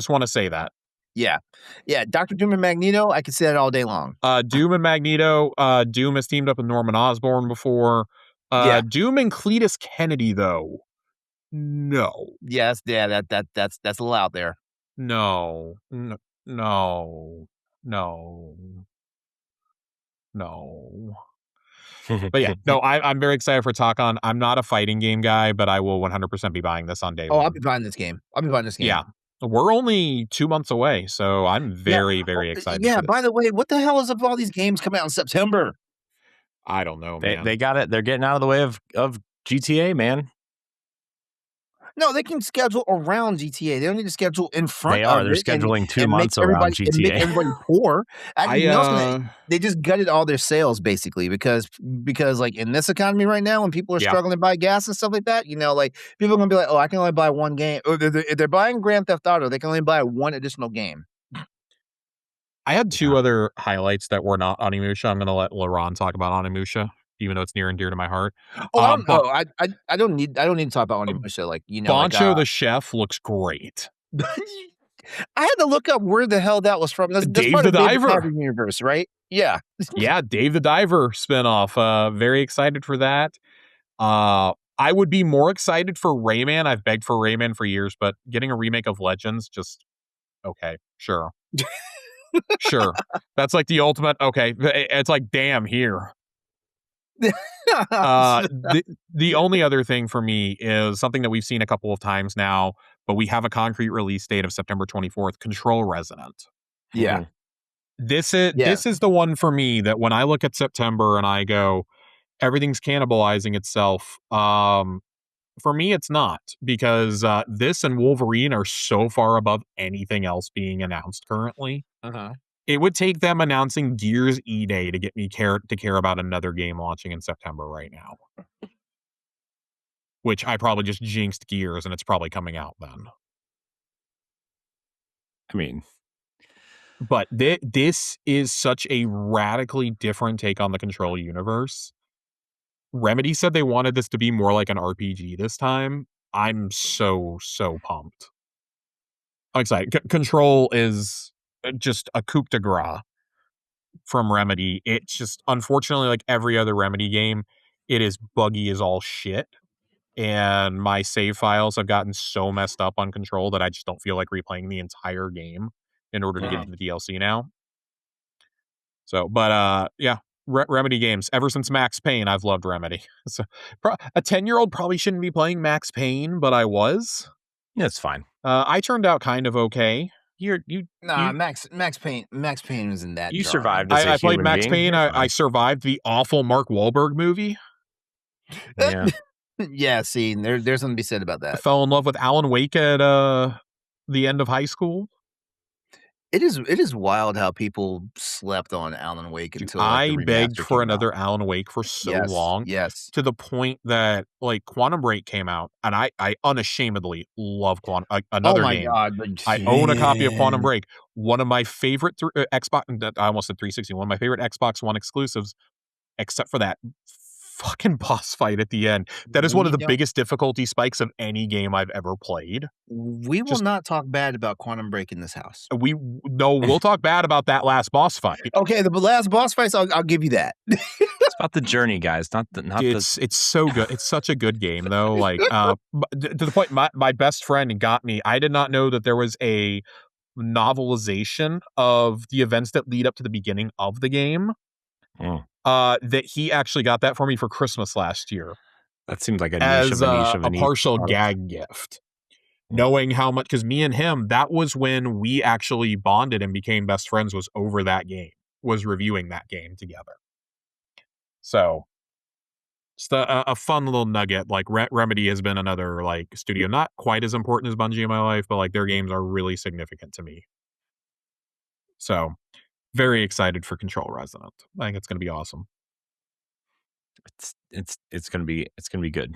want to say that. Yeah. Dr. Doom and Magneto, I could say that all day long. Doom and Magneto. Doom has teamed up with Norman Osborn before. Doom and Cletus Kennedy, though. No. Yes, that's a little out there. No. But yeah, no, I'm very excited for Talk-On. I'm not a fighting game guy, but I will 100% be buying this on day one. I'll be buying this game. Yeah. We're only 2 months away, so I'm very, very excited. Yeah, by the way, what the hell is up all these games coming out in September? I don't know, man. They got it. They're getting out of the way of GTA, man. No, they can schedule around GTA. They don't need to schedule in front They are. of They're it scheduling 2 and make months around make GTA. everybody poor. Actually, you know what's I they just gutted all their sales basically because like in this economy right now, when people are Yeah. struggling to buy gas and stuff like that, like people are gonna be like, oh, I can only buy one game. Or if they're buying Grand Theft Auto, they can only buy one additional game. I had 2 other highlights that were not Onimusha. I'm going to let LeRon talk about Onimusha, even though it's near and dear to my heart. Oh, I don't. Bon- Oh, I don't need to talk about Onimusha. Like Boncho the chef looks great. I had to look up where the hell that was from. That's Dave part the of Dave Diver universe, right? Yeah. Yeah, Dave the Diver spinoff. Very excited for that. I would be more excited for Rayman. I've begged for Rayman for years, but getting a remake of Legends, just okay, sure. Sure. That's like the ultimate, okay, it's like, damn, here. The only other thing for me is something that we've seen a couple of times now, but we have a concrete release date of September 24th, Control Resonant. Yeah. This is the one for me that when I look at September and I go, everything's cannibalizing itself. For me, it's not, because this and Wolverine are so far above anything else being announced currently. It would take them announcing Gears E-Day to get me care about another game launching in September right now. Which I probably just jinxed Gears, and it's probably coming out then. I mean, but this is such a radically different take on the Control universe. Remedy said they wanted this to be more like an RPG this time. I'm so pumped. I'm excited. Control is just a coup de grace from Remedy. It's just, unfortunately, like every other Remedy game, it is buggy as all shit. And my save files have gotten so messed up on Control that I just don't feel like replaying the entire game in order to get to the DLC now. So, but yeah, Remedy games. Ever since Max Payne, I've loved Remedy. So, a 10-year-old probably shouldn't be playing Max Payne, but I was. Yeah, it's fine. I turned out kind of okay. Max Payne isn't that. You jarring. survived as a I played human Max being. Payne. I survived the awful Mark Wahlberg movie. Yeah. Yeah, see, there's something to be said about that. I fell in love with Alan Wake at the end of high school. It is wild how people slept on Alan Wake until like, I begged for another Alan Wake for so long. Yes. To the point that like Quantum Break came out, and I unashamedly love another game. God, I own a copy of Quantum Break. One of my favorite Xbox. I almost said 360. One of my favorite Xbox One exclusives, except for that fucking boss fight at the end. That is one of the biggest difficulty spikes of any game I've ever played. We will not talk bad about Quantum Break in this house. We'll talk bad about that last boss fight. Okay, the last boss fights, I'll give you that. It's about the journey, guys. It's so good. It's such a good game, though. Like, to the point, my best friend got me. I did not know that there was a novelization of the events that lead up to the beginning of the game. That he actually got that for me for Christmas last year. That seems like a niche as of a niche of a partial gag gift. Knowing how much, because me and him, that was when we actually bonded and became best friends, was over that game, was reviewing that game together. So, just a fun little nugget. Like Remedy has been another like studio, not quite as important as Bungie in my life, but like their games are really significant to me. So, very excited for Control Resonant. I think it's going to be awesome. It's going to be good.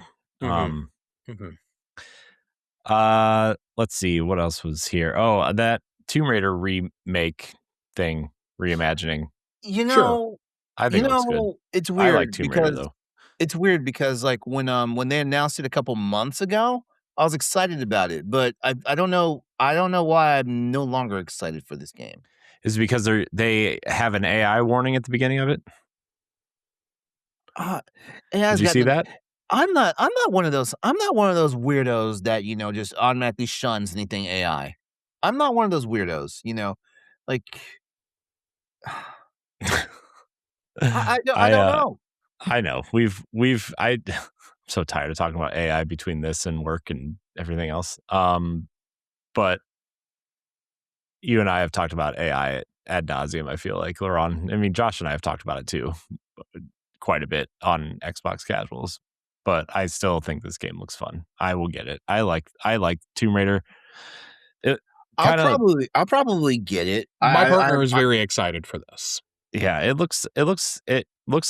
Let's see what else was here. Oh, that Tomb Raider remake thing, reimagining. Sure. I think it looks good. It's weird. I like Tomb Raider though. It's weird because like when they announced it a couple months ago, I was excited about it, but I don't know why I'm no longer excited for this game. Is it because they have an AI warning at the beginning of it? Did you see that? I'm not one of those weirdos that, just automatically shuns anything AI. I'm not one of those weirdos, like I don't know. I know. I'm so tired of talking about AI between this and work and everything else. But you and I have talked about AI ad nauseum, I feel like, LeRon. I mean, Josh and I have talked about it too, quite a bit on Xbox Casuals. but I still think this game looks fun. I will get it. I like Tomb Raider. I'll probably get it. My partner is very excited for this. Yeah, it looks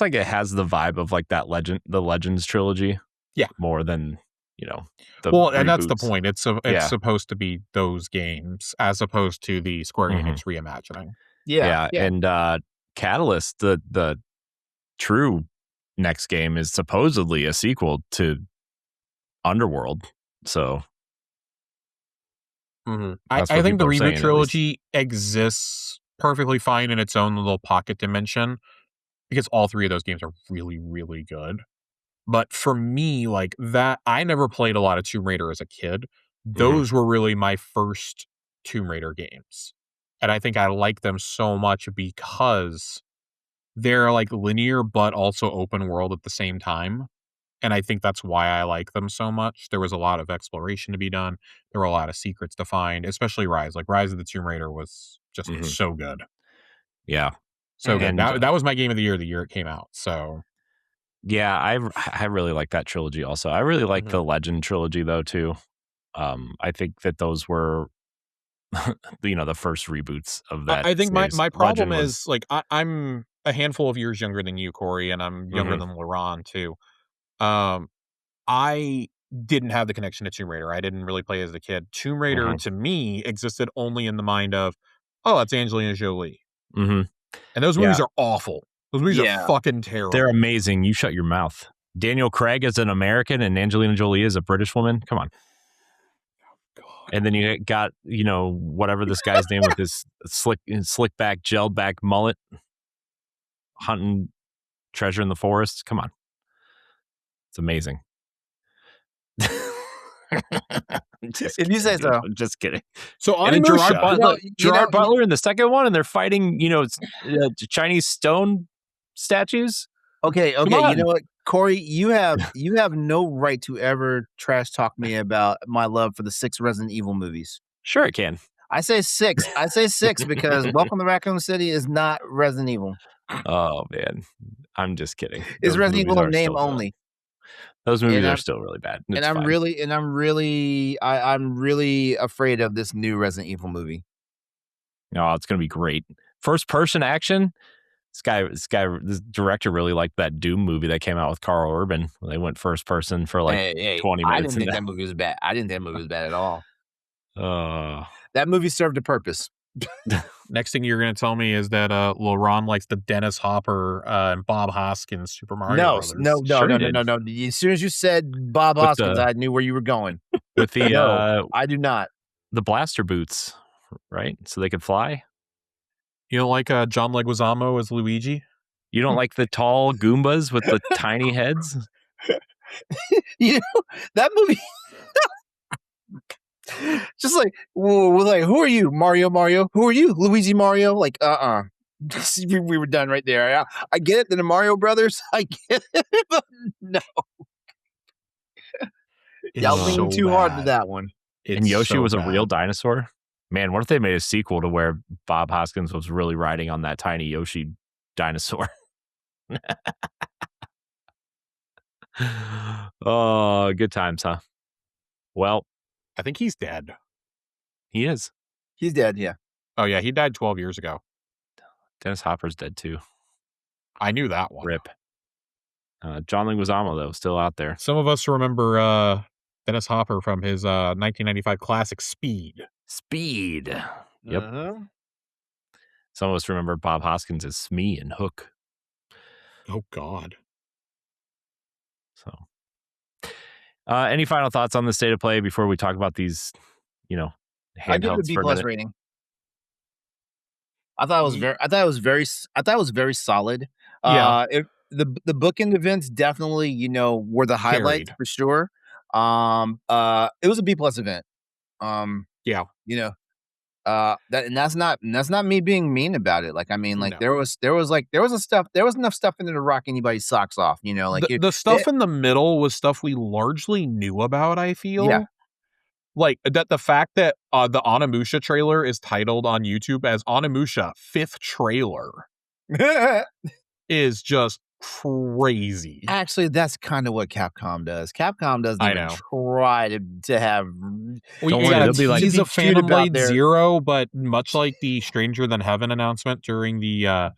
like it has the vibe of like the Legends trilogy. Yeah, more than the and that's the point. It's Yeah. supposed to be those games as opposed to the Square Enix reimagining. Yeah. And Catalyst, the true next game, is supposedly a sequel to Underworld. So I think the reboot trilogy exists perfectly fine in its own little pocket dimension because all three of those games are really, really good. But for me, like that, I never played a lot of Tomb Raider as a kid. Those were really my first Tomb Raider games. And I think I like them so much because they're like linear, but also open world at the same time. And I think that's why I like them so much. There was a lot of exploration to be done. There were a lot of secrets to find, especially Rise. Like Rise of the Tomb Raider was just so good. Yeah. So good. That was my game of the year it came out. So yeah, I really like that trilogy also. I really like the Legend trilogy though too. I think that those were the first reboots of that. I think series. my problem is like I'm a handful of years younger than you, Corey, and I'm younger than LeRon too. I didn't have the connection to Tomb Raider. I didn't really play as a kid. Tomb Raider to me existed only in the mind of, oh, that's Angelina Jolie. And those movies are awful. Those movies are fucking terrible. They're amazing. You shut your mouth. Daniel Craig is an American and Angelina Jolie is a British woman. Come on. God. And then you got, whatever this guy's name with his slick back, gelled back mullet, hunting treasure in the forest. Come on. It's amazing. If you say so. Just kidding. So Gerard Butler in the second one, and they're fighting, Chinese stone statues. Okay. You know what, Corey? You have no right to ever trash talk me about my love for the 6 Resident Evil movies. Sure, it can. I say 6. I say 6 because Welcome to Raccoon City is not Resident Evil. Oh man, I'm just kidding. It's Resident Evil in name only. Those movies are still really bad. I'm really afraid of this new Resident Evil movie. Oh, it's gonna be great. First person action. This director really liked that Doom movie that came out with Carl Urban. They went first person for 20 minutes. I didn't think that movie was bad. I didn't think that movie was bad at all. That movie served a purpose. Next thing you're going to tell me is that LeRon likes the Dennis Hopper and Bob Hoskins Super Mario Brothers. No. As soon as you said Bob Hoskins, I knew where you were going. With the I do not. The blaster boots, right? So they could fly. You don't like John Leguizamo as Luigi? You don't like the tall Goombas with the tiny heads? That movie. Just like, we're like, who are you, Mario? Who are you, Luigi Mario? Like, we were done right there. I get it, the Mario Brothers. I get it, but no. Y'all leaned too hard to that one. And Yoshi was a real dinosaur? Man, what if they made a sequel to where Bob Hoskins was really riding on that tiny Yoshi dinosaur? Oh, good times, huh? Well, I think he's dead. He is. He's dead, yeah. Oh, yeah, he died 12 years ago. Dennis Hopper's dead, too. I knew that one. Rip. John Leguizamo, though, still out there. Some of us remember Dennis Hopper from his 1995 classic Speed. Speed. Yep. Some of us remember Bob Hoskins as Smee and Hook. Oh, God. So, any final thoughts on the state of play before we talk about these, handhelds? I give it a B+ rating. I thought it was very solid. Yeah. The bookend events definitely, were the highlights for sure. It was a B+ event. Yeah. That's not me being mean about it. Like, I mean, like there was enough stuff in there to rock anybody's socks off, like the stuff in the middle was stuff we largely knew about, I feel. Yeah. Like that the fact that the Onimusha trailer is titled on YouTube as Onimusha 5th trailer is just crazy. Actually, that's kind of what Capcom does. Capcom doesn't I even know. try to have. Well, Don't you worry, gotta they'll be like, tease a cute Phantom about Blade their. Zero, but much like the Stranger Than Heaven announcement during the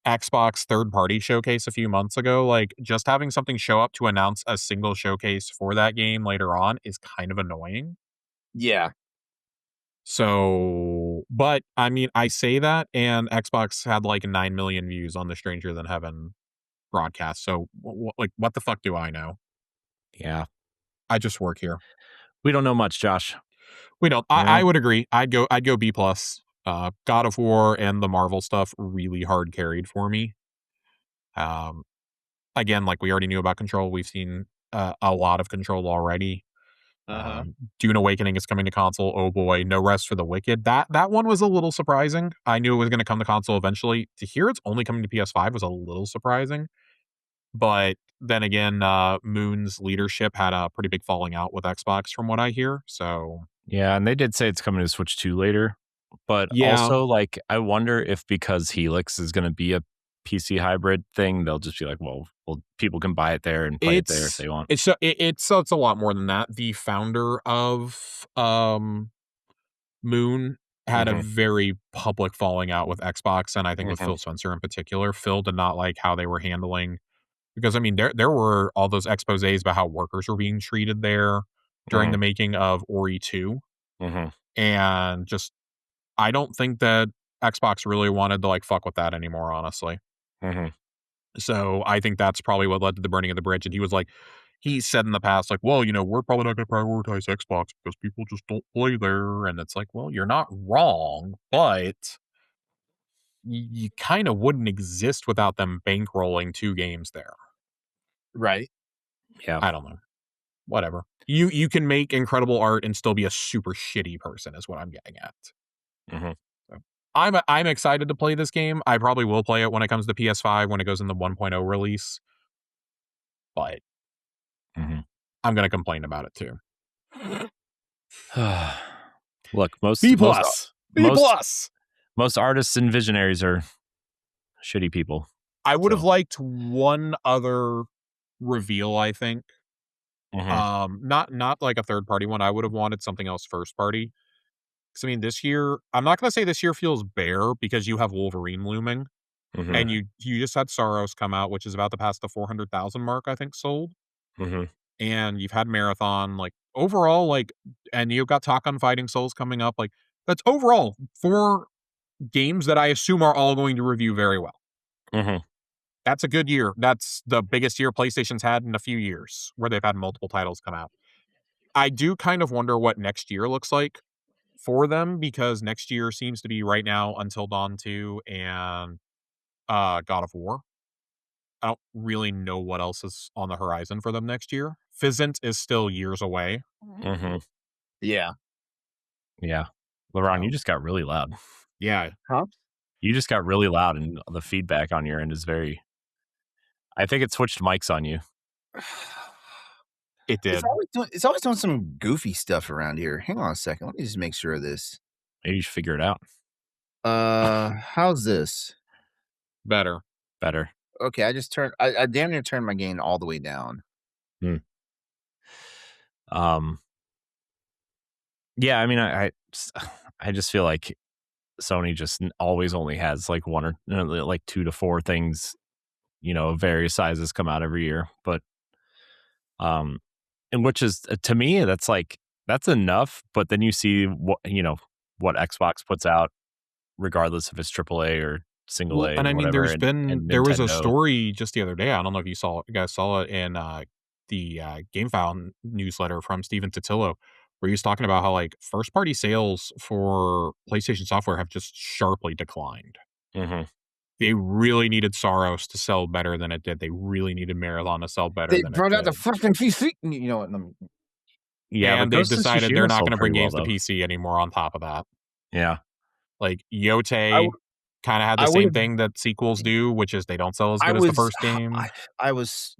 Xbox third-party showcase a few months ago, like, just having something show up to announce a single showcase for that game later on is kind of annoying. Yeah. So, but, I mean, I say that, and Xbox had, like, 9 million views on the Stranger Than Heaven broadcast, so, like, what the fuck do I know? yeah, I just work here. we don't know much, Josh. We don't. You know? I would agree. I'd go B+. God of War and the Marvel stuff really hard carried for me. Um, Again, like we already knew about Control. We've seen a lot of Control already. Dune Awakening is coming to console. Oh boy, No Rest for the Wicked. That one was a little surprising. I knew it was going to come to console eventually. To hear it's only coming to PS5 was a little surprising. But then again, Moon's leadership had a pretty big falling out with Xbox, from what I hear. So Yeah, and they did say it's coming to Switch 2 later. But yeah, also, like, I wonder if because Helix is going to be a PC hybrid thing, they'll just be like, well, people can buy it there and play it there if they want. It's a lot more than that. The founder of Moon had a very public falling out with Xbox, and I think with Phil Spencer in particular. Phil did not like how they were handling, because I mean there were all those exposés about how workers were being treated there during the making of Ori 2. And just I don't think that Xbox really wanted to like fuck with that anymore, honestly. So I think that's probably what led to the burning of the bridge. And he said in the past, like, well, we're probably not going to prioritize Xbox because people just don't play there. And it's like, well, you're not wrong, but you kind of wouldn't exist without them bankrolling 2 games there. Right. Yeah. I don't know. Whatever. You can make incredible art and still be a super shitty person is what I'm getting at. So I'm excited to play this game. I probably will play it when it comes to PS5 when it goes in the 1.0 release. But I'm going to complain about it too. Look, B+. Most artists and visionaries are shitty people. I would have liked one other reveal, I think. Not like a third party one. I would have wanted something else first party. Because I mean, this year, I'm not going to say this year feels bare because you have Wolverine looming, and you just had Saros come out, which is about to pass the 400,000 mark, I think, sold. And you've had Marathon, like overall, like, and you've got Talk on Fighting Souls coming up. Like, that's overall 4 games that I assume are all going to review very well. That's a good year. That's the biggest year PlayStation's had in a few years, where they've had multiple titles come out. I do kind of wonder what next year looks like for them, because next year seems to be right now Until Dawn 2 and God of War. I don't really know what else is on the horizon for them next year. Fizzant is still years away. Yeah. Yeah. LeRon, you just got really loud. Yeah. Huh? You just got really loud, and the feedback on your end is very... I think it switched mics on you. It did. It's always doing some goofy stuff around here. Hang on a second. Let me just make sure of this. Maybe you should figure it out. How's this? Better. Okay, I damn near turned my gain all the way down. Yeah, I mean, I just feel like Sony just always only has like 1 or like 2 to 4 things, of various sizes come out every year. But, and which is, to me, that's enough. But then you see what Xbox puts out, regardless if it's AAA or single A. And I mean, whatever, there was a Nintendo. story just the other day. I don't know if you guys saw it in the GameFile newsletter from Steven Totillo, where he was talking about how like first party sales for PlayStation software have just sharply declined. They really needed Saros to sell better than it did. They really needed Marathon to sell better than it did. They brought out the fucking PC. Yeah, and they've decided they're not going to bring games to PC anymore on top of that. Yeah. Like Yote kind of had the same thing that sequels do, which is they don't sell as good as the first game. I was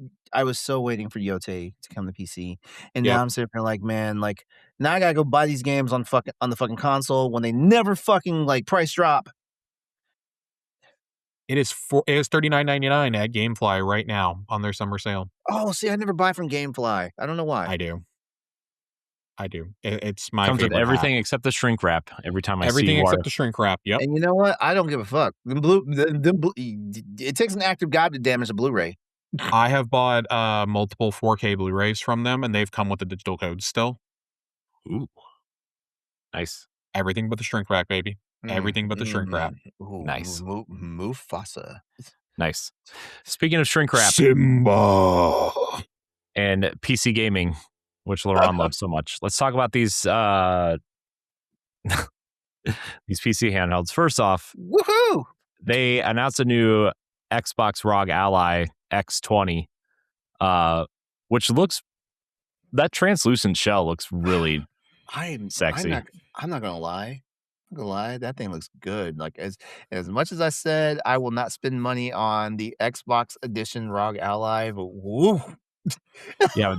so waiting for Yote to come to PC, and now I'm sitting there like, man, like now I gotta go buy these games on the fucking console when they never fucking like price drop. It is $39.99 at GameFly right now on their summer sale. Oh, see, I never buy from GameFly. I don't know why. I do. It's my Comes with favorite everything hack. except the shrink wrap. Every time I Everything see except the shrink wrap. Yep. And you know what? I don't give a fuck. It takes an act of God to damage a Blu-ray. I have bought multiple 4K Blu-rays from them, and they've come with the digital codes still. Ooh, nice. Everything but the shrink wrap, baby. Everything but the shrink wrap. Ooh, Nice. Mufasa. Nice. Speaking of shrink wrap Simba and PC gaming, which LeRon loves so much, let's talk about these these PC handhelds. First off, Woohoo! they announced a new Xbox ROG Ally X20, which that translucent shell looks really sexy. I'm not gonna lie. That thing looks good. Like as much as I said, I will not spend money on the Xbox Edition ROG Ally, but woo. Yeah,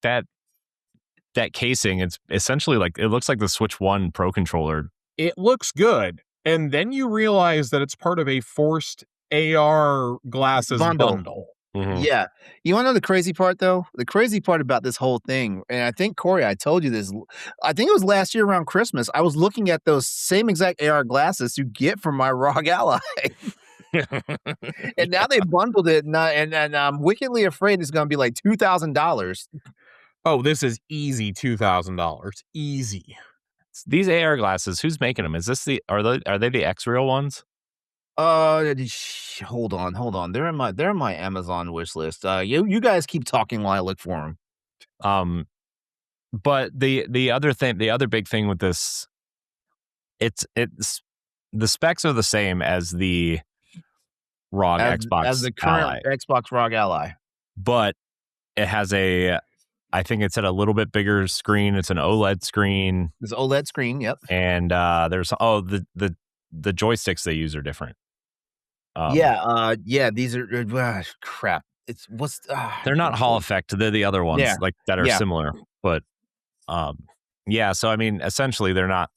that casing, it's essentially like it looks like the Switch 1 Pro controller. It looks good, and then you realize that it's part of a forced AR glasses bundle. Mm-hmm. Yeah. You want to know the crazy part, though? The crazy part about this whole thing, and I think, Corey, I told you this, I think it was last year around Christmas, I was looking at those same exact AR glasses you get from my ROG Ally. And now they bundled it, and I'm wickedly afraid it's going to be like $2,000. Oh, this is easy $2,000. Easy. These AR glasses, who's making them? Is this are they the X-Real ones? Hold on. They're in my Amazon wish list. You guys keep talking while I look for them. But the other big thing with this, it's the specs are the same as the ROG Xbox as the current Ally. Xbox ROG Ally, but it has I think it's at a little bit bigger screen. It's an OLED screen. It's an OLED screen. Yep. And there's the joysticks they use are different. These are crap. It's they're not Hall Effect. They're the other ones that are similar. But so I mean, essentially, they're not.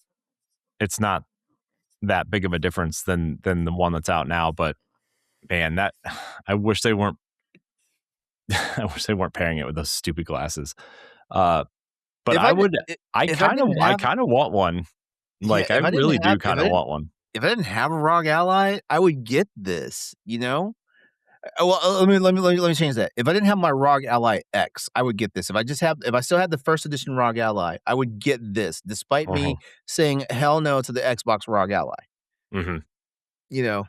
It's not that big of a difference than the one that's out now. But man, that I wish they weren't. I wish they weren't pairing it with those stupid glasses. But I kind of want one. Like I really do kind of want one. If I didn't have a ROG Ally, I would get this. You know. Well, let me change that. If I didn't have my ROG Ally X, I would get this. If I still had the first edition ROG Ally, I would get this, despite me saying hell no to the Xbox ROG Ally. Mm-hmm. You know,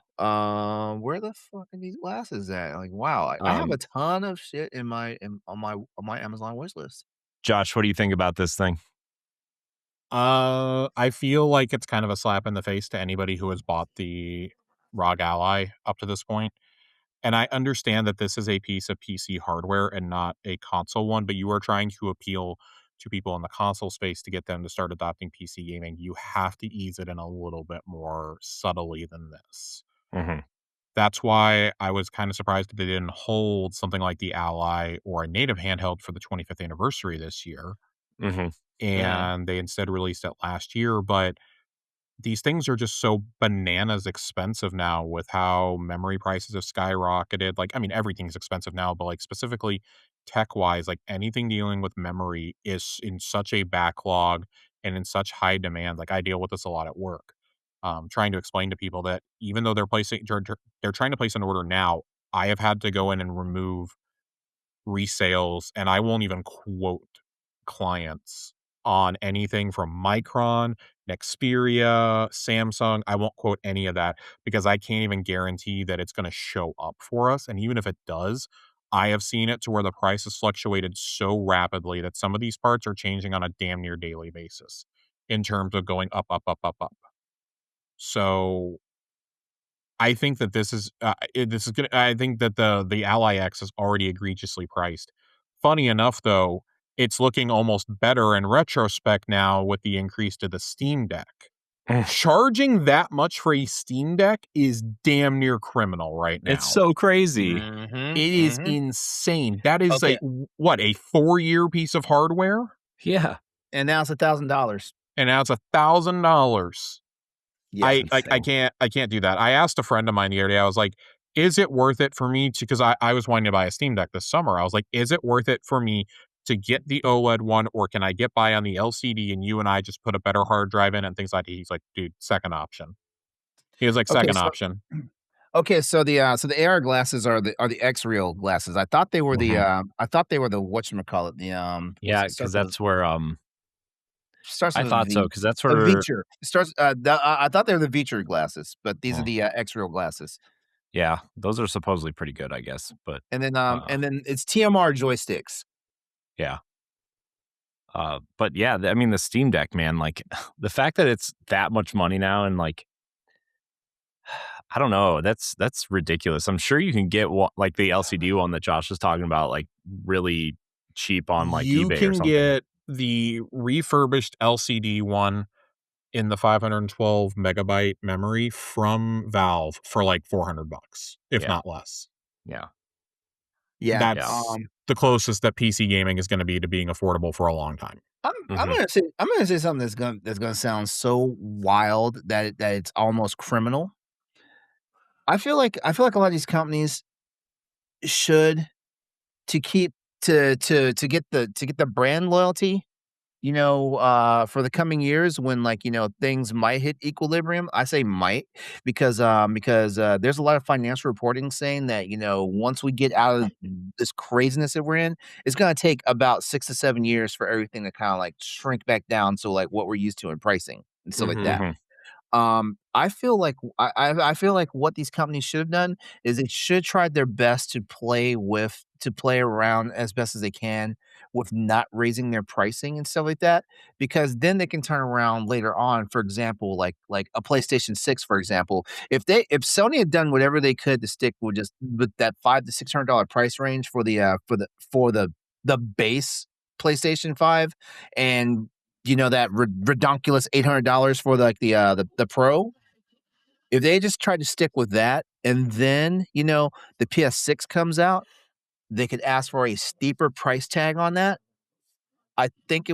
where the fuck are these glasses at? Like, wow, I have a ton of shit on my Amazon wish list. Josh, what do you think about this thing? I feel like it's kind of a slap in the face to anybody who has bought the ROG Ally up to this point. And I understand that this is a piece of PC hardware and not a console one, but you are trying to appeal to people in the console space to get them to start adopting PC gaming. You have to ease it in a little bit more subtly than this. Mm-hmm. That's why I was kind of surprised that they didn't hold something like the Ally or a native handheld for the 25th anniversary this year. Mm-hmm. And they instead released it last year. But these things are just so bananas expensive now with how memory prices have skyrocketed. Like, I mean, everything's expensive now, but like specifically tech-wise, like anything dealing with memory is in such a backlog and in such high demand. Like I deal with this a lot at work. Trying to explain to people that even though they're trying to place an order now, I have had to go in and remove resales, and I won't even quote clients on anything from Micron, Nexperia, Samsung. I won't quote any of that because I can't even guarantee that it's going to show up for us. And even if it does, I have seen it to where the price has fluctuated so rapidly that some of these parts are changing on a damn near daily basis in terms of going up, up, up, up, up. So I think that this is good. I think that the Ally X is already egregiously priced. Funny enough, though, it's looking almost better in retrospect now with the increase to the Steam Deck. Charging that much for a Steam Deck is damn near criminal right now. It's so crazy. It is insane. That is a 4-year piece of hardware? Yeah. And now it's $1,000. And now it's $1,000. Yeah, I can't do that. I asked a friend of mine the other day. I was like, is it worth it for me to, because I was wanting to buy a Steam Deck this summer. I was like, is it worth it for me to get the OLED one, or can I get by on the LCD and you and I just put a better hard drive in and things like that? He's like, dude, second option. He was like, Okay, second option. so the AR glasses are the X-Real glasses. I thought they were the whatchamacallit, Yeah, because that's where starts I with a thought so, V. because that's A where Viture. Starts I thought they were the Viture glasses, but these are the X-Real glasses. yeah, those are supposedly pretty good, I guess. But And then it's TMR joysticks. yeah. But yeah, I mean the Steam Deck, man, like the fact that it's that much money now, and like I don't know, that's ridiculous. I'm sure you can get like the LCD one that Josh was talking about, like really cheap on like You eBay or can something. get the refurbished LCD one in the 512 megabyte memory from Valve for like $400, if Yeah. not less. Yeah. Yeah. That's the closest that PC gaming is going to be to being affordable for a long time. I'm gonna say something that's gonna sound so wild that it's almost criminal. I feel like a lot of these companies should to keep to get the brand loyalty, for the coming years when, like, things might hit equilibrium. I say might because there's a lot of financial reporting saying that, once we get out of this craziness that we're in, it's gonna take about 6 to 7 years for everything to kinda, like, shrink back down to, like, what we're used to in pricing and stuff like that. I feel like I feel like what these companies should have done is they should try their best to play around as best as they can with not raising their pricing and stuff like that, because then they can turn around later on. For example, like a PlayStation 6, for example. If Sony had done whatever they could to stick with that $500 to $600 price range for the base PlayStation 5, and that redonkulous $800 for the Pro. If they just tried to stick with that, and then the PS6 comes out, they could ask for a steeper price tag on that. I think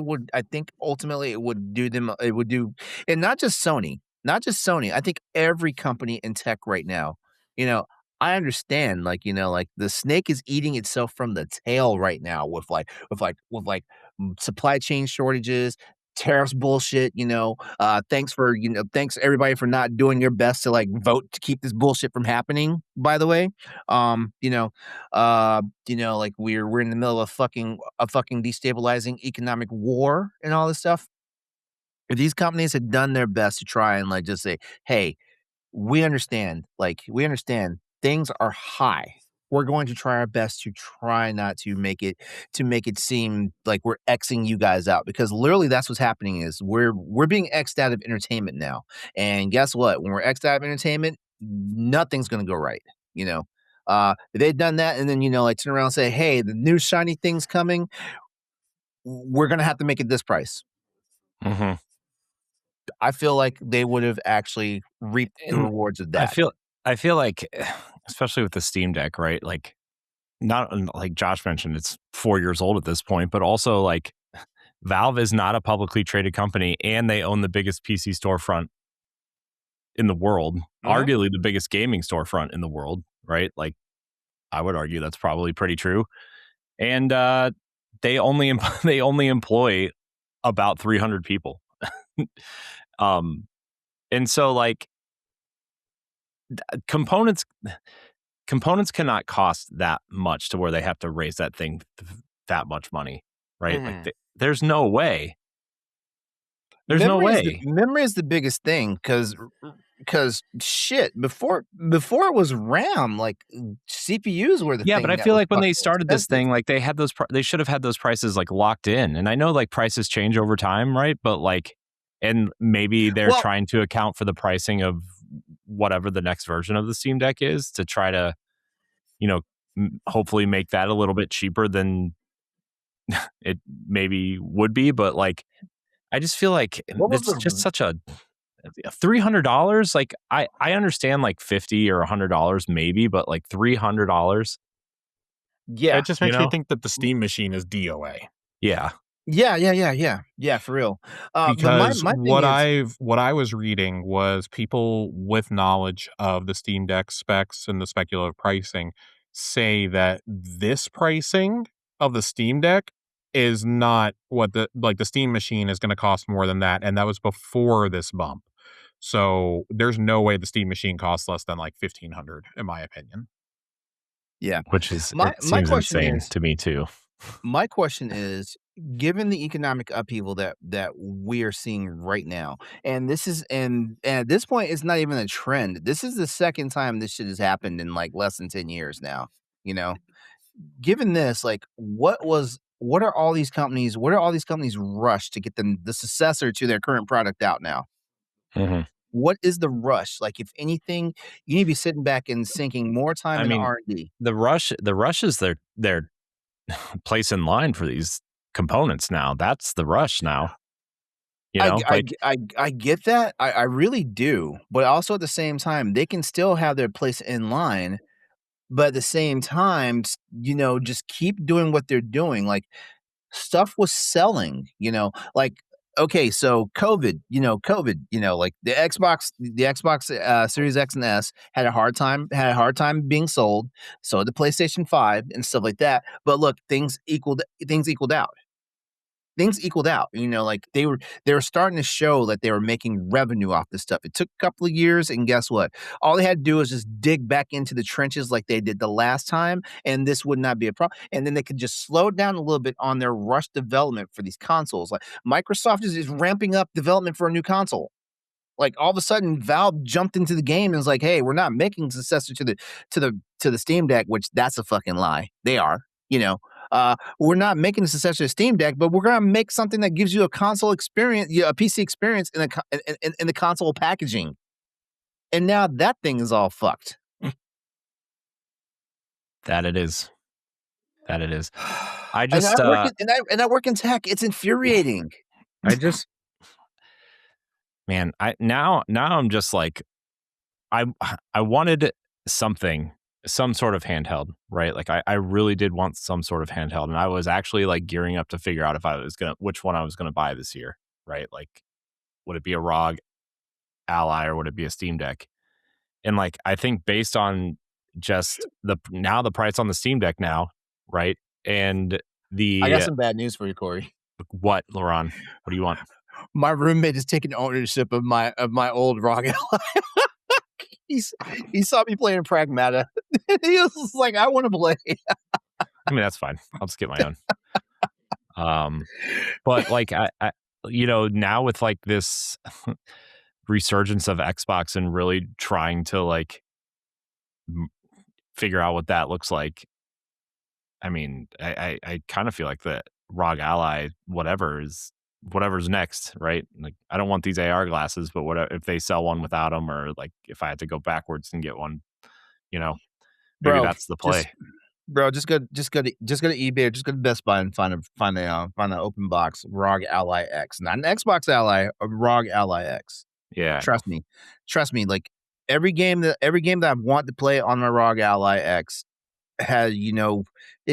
ultimately it would do them. It would do, and not just Sony, not just Sony. I think every company in tech right now. You know, I understand, like, like the snake is eating itself from the tail right now with supply chain shortages, tariffs bullshit. Thanks everybody for not doing your best to, like, vote to keep this bullshit from happening. By the way, um, you know, like, we're in the middle of a fucking destabilizing economic war and all this stuff. If these companies had done their best to try and, like, just say, "Hey, we understand things are high. We're going to try our best to try not to make it seem like we're Xing you guys out," because literally that's what's happening is we're being X'd out of entertainment now. And guess what? When we're X'd out of entertainment, nothing's gonna go right, you know. If they'd done that and then, like, turn around and say, "Hey, the new shiny thing's coming. We're gonna have to make it this price." Mhm. I feel like they would have actually reaped the And rewards of I that. feel like, especially with the Steam Deck, right? Like, not like Josh mentioned, it's 4 years old at this point, but also like Valve is not a publicly traded company, and they own the biggest PC storefront in the world, arguably the biggest gaming storefront in the world, right? Like, I would argue that's probably pretty true. And they only they only employ about 300 people. um, and so, like, components cannot cost that much to where they have to raise that thing that much money, right? Like, there's no way. There's no way. Memory is the biggest thing because shit, before it was RAM, like, CPUs were the Yeah, thing but I that feel was like when they fucking started this expensive. thing, like, they had they should have had those prices, like, locked in. And I know, like, prices change over time, right? But, like, and maybe they're Well, trying to account for the pricing of whatever the next version of the Steam Deck is to try to, you know, hopefully make that a little bit cheaper than it maybe would be. But, like, I just feel like what was it's just the such a $300. Like, I understand, like, $50 or $100 maybe, but like $300, yeah. It just you makes me know? think that the Steam machine is DOA. Yeah. Yeah, for real. But Because my thing is, what I was reading was people with knowledge of the Steam Deck specs and the speculative pricing say that this pricing of the Steam Deck is not what the Steam machine is going to cost more than that, and that was before this bump. So there's no way the Steam machine costs less than like 1,500, in my opinion. yeah. Which is, My it my seems question insane is, to me too. my question is, given the economic upheaval that we are seeing right now, and this is and at this point, it's not even a trend. This is the second time this shit has happened in like less than 10 years now. You know, given this, like, what are all these companies? What are all these companies rush to get them the successor to their current product out now? hmm What is the rush? Like, if anything, you need to be sitting back and sinking more time I in mean, R&D. the rush is their place in line for these components now. That's the rush now. I g I Like, g I get that, I really do, but also at the same time, they can still have their place in line, but at the same time, just keep doing what they're doing, like, stuff was selling, like, okay, so COVID, like, the Xbox Series X and S had a hard time being sold, so the PlayStation 5 and stuff like that, but look, things equaled out. Things equaled out. Like they were starting to show that they were making revenue off this stuff. It took a couple of years, and guess what? All they had to do was just dig back into the trenches like they did the last time, and this would not be a problem. And then they could just slow down a little bit on their rush development for these consoles. Like Microsoft is ramping up development for a new console. Like all of a sudden, Valve jumped into the game and was like, "Hey, we're not making successor to the Steam Deck," which that's a fucking lie. They are, we're not making a successor to Steam Deck, but we're gonna make something that gives you a console experience, a PC experience in the console packaging. And now that thing is all fucked. that it is. That it is. I And just, I work in tech. It's infuriating. I just, man, now I'm just like, I I wanted some sort of handheld, right? Like I really did want some sort of handheld, and I was actually like gearing up to figure out which one I was gonna buy this year, right? Like, would it be a ROG Ally or would it be a Steam Deck? And like, I think based on just the price on the Steam Deck now, right? And I got the some bad news for you, Corey. what, LeRon? What do you want? My roommate is taking ownership of my old ROG Ally. He's he saw me playing Pragmata. He was just like, I want to play. I mean, that's fine. I'll just get my own. But like I now with like this resurgence of Xbox and really trying to like figure out what that looks like. I mean, I kind of feel like the ROG Ally, whatever's next, right? Like, I don't want these AR glasses, but what if they sell one without them, or like if I had to go backwards and get one, you know, maybe Bro, that's the just play. just go to eBay or just go to Best Buy and find an open box ROG Ally X, not an Xbox Ally, a ROG Ally X. Yeah, Trust me. Like every game that I want to play on my ROG Ally X has is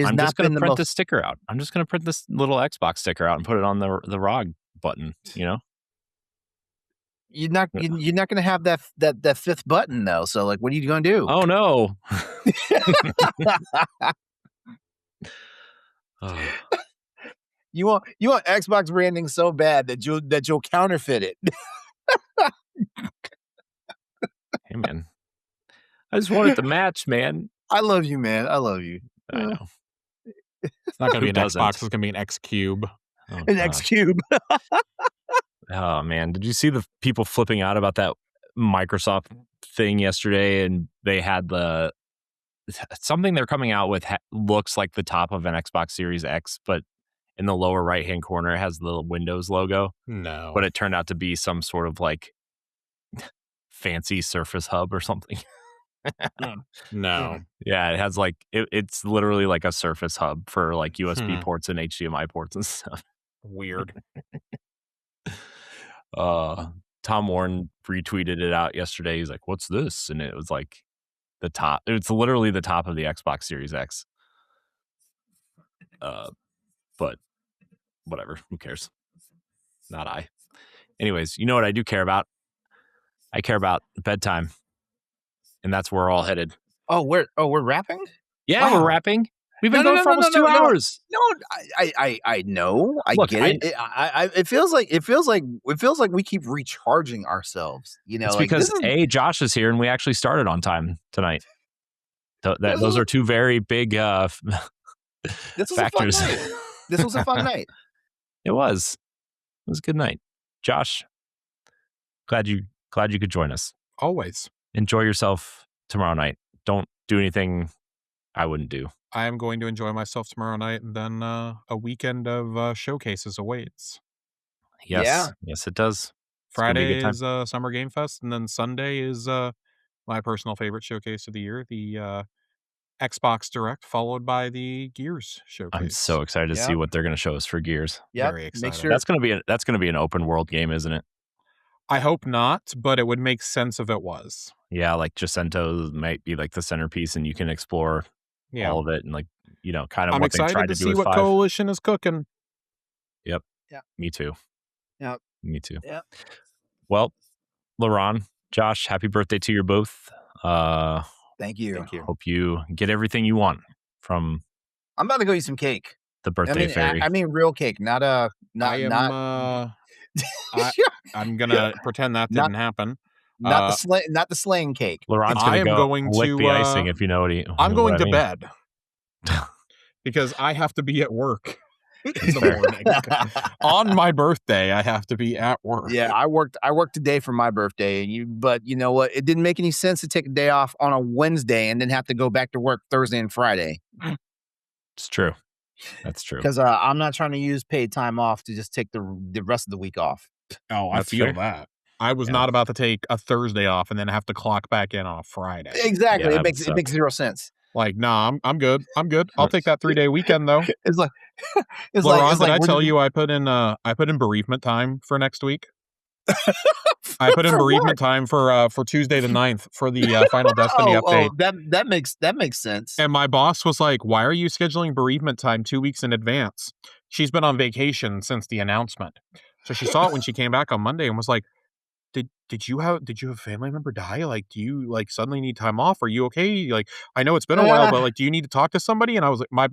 I'm just not gonna been the print most. this sticker out. I'm just gonna print this little Xbox sticker out and put it on the ROG button. You're not gonna have that fifth button though. So like, what are you gonna do? Oh no. Oh, You want Xbox branding so bad that you'll counterfeit it. hey man, I just wanted the match, man. I love you, man. I love you. I know. It's not going to be Who an doesn't? Xbox. It's going to be an X Cube. Oh, An God. X Cube. Oh man, did you see the people flipping out about that Microsoft thing yesterday? And they had something they're coming out with looks like the top of an Xbox Series X, but in the lower right hand corner it has the Windows logo. No. But it turned out to be some sort of like fancy Surface Hub or something. No. Yeah, it has like it's literally like a Surface Hub for like USB Hmm. ports and HDMI ports and stuff. Weird. Tom Warren retweeted it out yesterday. He's like, "What's this?" And it was like the top. It's literally the top of the Xbox Series X. But whatever. Who cares? Not I. Anyways, you know what I do care about? I care about bedtime. And that's where we're all headed. We're wrapping? Yeah, Wow. We're wrapping. We've been going for almost 2 hours. No, I know. Look, get it. It feels like we keep recharging ourselves. You know, it's like because Josh is here and we actually started on time tonight. Those are two very big this was factors. A fun night. This was a fun night. It was a good night. Josh, glad you could join us. Always. Enjoy yourself tomorrow night. Don't do anything I wouldn't do. I am going to enjoy myself tomorrow night, and then a weekend of showcases awaits. Yes, yes, it does. Friday is Summer Game Fest, and then Sunday is my personal favorite showcase of the year, the Xbox Direct, followed by the Gears showcase. I'm so excited to see what they're going to show us for Gears. Yeah, very excited. Make sure that's going to be an open world game, isn't it? I hope not, but it would make sense if it was. Yeah, like Jacinto might be like the centerpiece, and you can explore all of it, and like kind of. I'm what they tried excited to do see with what 5. Coalition is cooking. Yep. Yeah. Me too. Yep. Me too. Yeah. Well, LeRon, Josh, happy birthday to you both. Thank you. Hope you get everything you want from. I'm about to go eat some cake. The birthday fairy. I mean, real cake, not. I'm gonna pretend that didn't happen. Not the slaying cake. LeRon's going to lick the icing if you know what I'm going to mean. bed because I have to be at work in the morning. On my birthday, I have to be at work. Yeah, I worked today for my birthday, but you know what? It didn't make any sense to take a day off on a Wednesday and then have to go back to work Thursday and Friday. It's true. That's true. Because I'm not trying to use paid time off to just take the rest of the week off. Oh, I feel that. I was not about to take a Thursday off and then have to clock back in on a Friday. Exactly. It makes zero sense. Like, nah, I'm good. I'll take that 3-day weekend though. It's like, LeRon, did I tell you I put in bereavement time for next week? I put in bereavement time for Tuesday the 9th for the Final Destiny update. That makes sense. And my boss was like, "Why are you scheduling bereavement time 2 weeks in advance?" She's been on vacation since the announcement, so she saw it when she came back on Monday and was like, Did you have a family member die? Like, do you like suddenly need time off? Are you okay? Like, I know it's been a while, but like, do you need to talk to somebody?" And I was like, my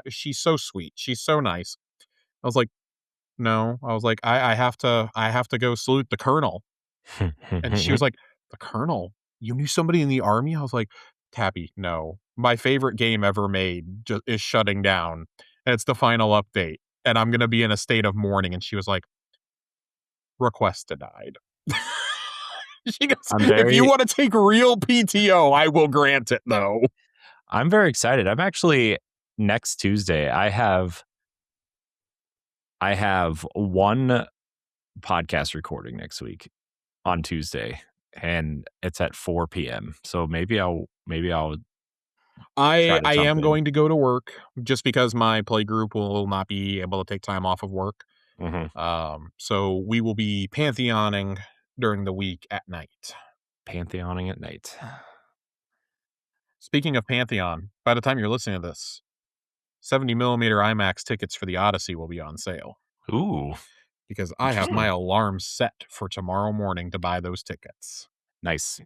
she's so sweet. She's so nice. I was like, no. I was like, I have to go salute the colonel. And she was like, "The colonel? You knew somebody in the army?" I was like, "Tabby, no. My favorite game ever made is shutting down. And it's the final update. And I'm going to be in a state of mourning." And she was like, "Request denied." She goes, "If you want to take real PTO, I will grant it, though." I'm very excited. I'm actually next Tuesday. I have one podcast recording next week on Tuesday, and it's at 4 p.m. So maybe I'll. I am going to go to work just because my play group will not be able to take time off of work. Mm-hmm. So we will be Pantheoning during the week at night. Pantheoning at night. Speaking of Pantheon, by the time you're listening to this, 70mm IMAX tickets for the Odyssey will be on sale. Ooh. Because I have my alarm set for tomorrow morning to buy those tickets. Nice.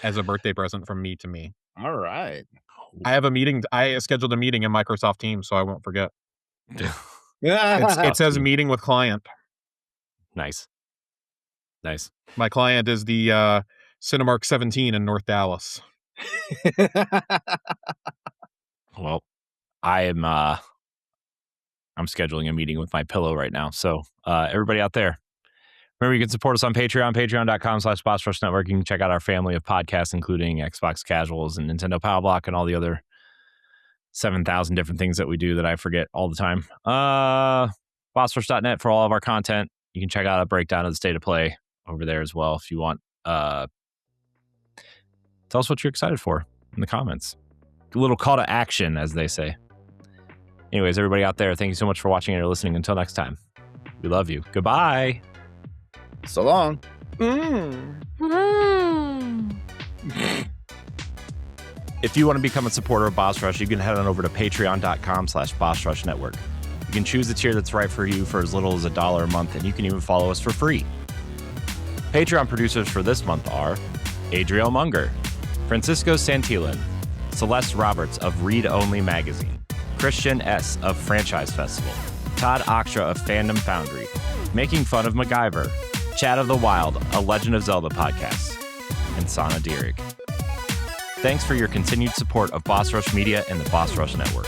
As a birthday present from me to me. All right. I have a meeting. I scheduled a meeting in Microsoft Teams, so I won't forget. It says meeting with client. Nice. My client is the Cinemark 17 in North Dallas. Well, I'm scheduling a meeting with my pillow right now. So everybody out there, remember you can support us on Patreon, patreon.com/Boss Rush Network. You can check out our family of podcasts, including Xbox Casuals and Nintendo Power Block and all the other 7,000 different things that we do that I forget all the time. BossRush.net for all of our content. You can check out a breakdown of the state of play over there as well if you want. Tell us what you're excited for in the comments. A little call to action, as they say. Anyways, everybody out there, thank you so much for watching and listening. Until next time, we love you. Goodbye. So long. If you want to become a supporter of Boss Rush, you can head on over to patreon.com/Boss Rush Network. You You can choose the tier that's right for you for as little as $1 a month, and you can even follow us for free. Patreon producers for this month are Adriel Munger, Francisco Santillan, Celeste Roberts of Read Only Magazine, Christian S. of Franchise Festival, Todd Oxtra of Fandom Foundry, Making Fun of MacGyver, Chat of the Wild, a Legend of Zelda podcast, and Sana Dirrig. Thanks for your continued support of Boss Rush Media and the Boss Rush Network.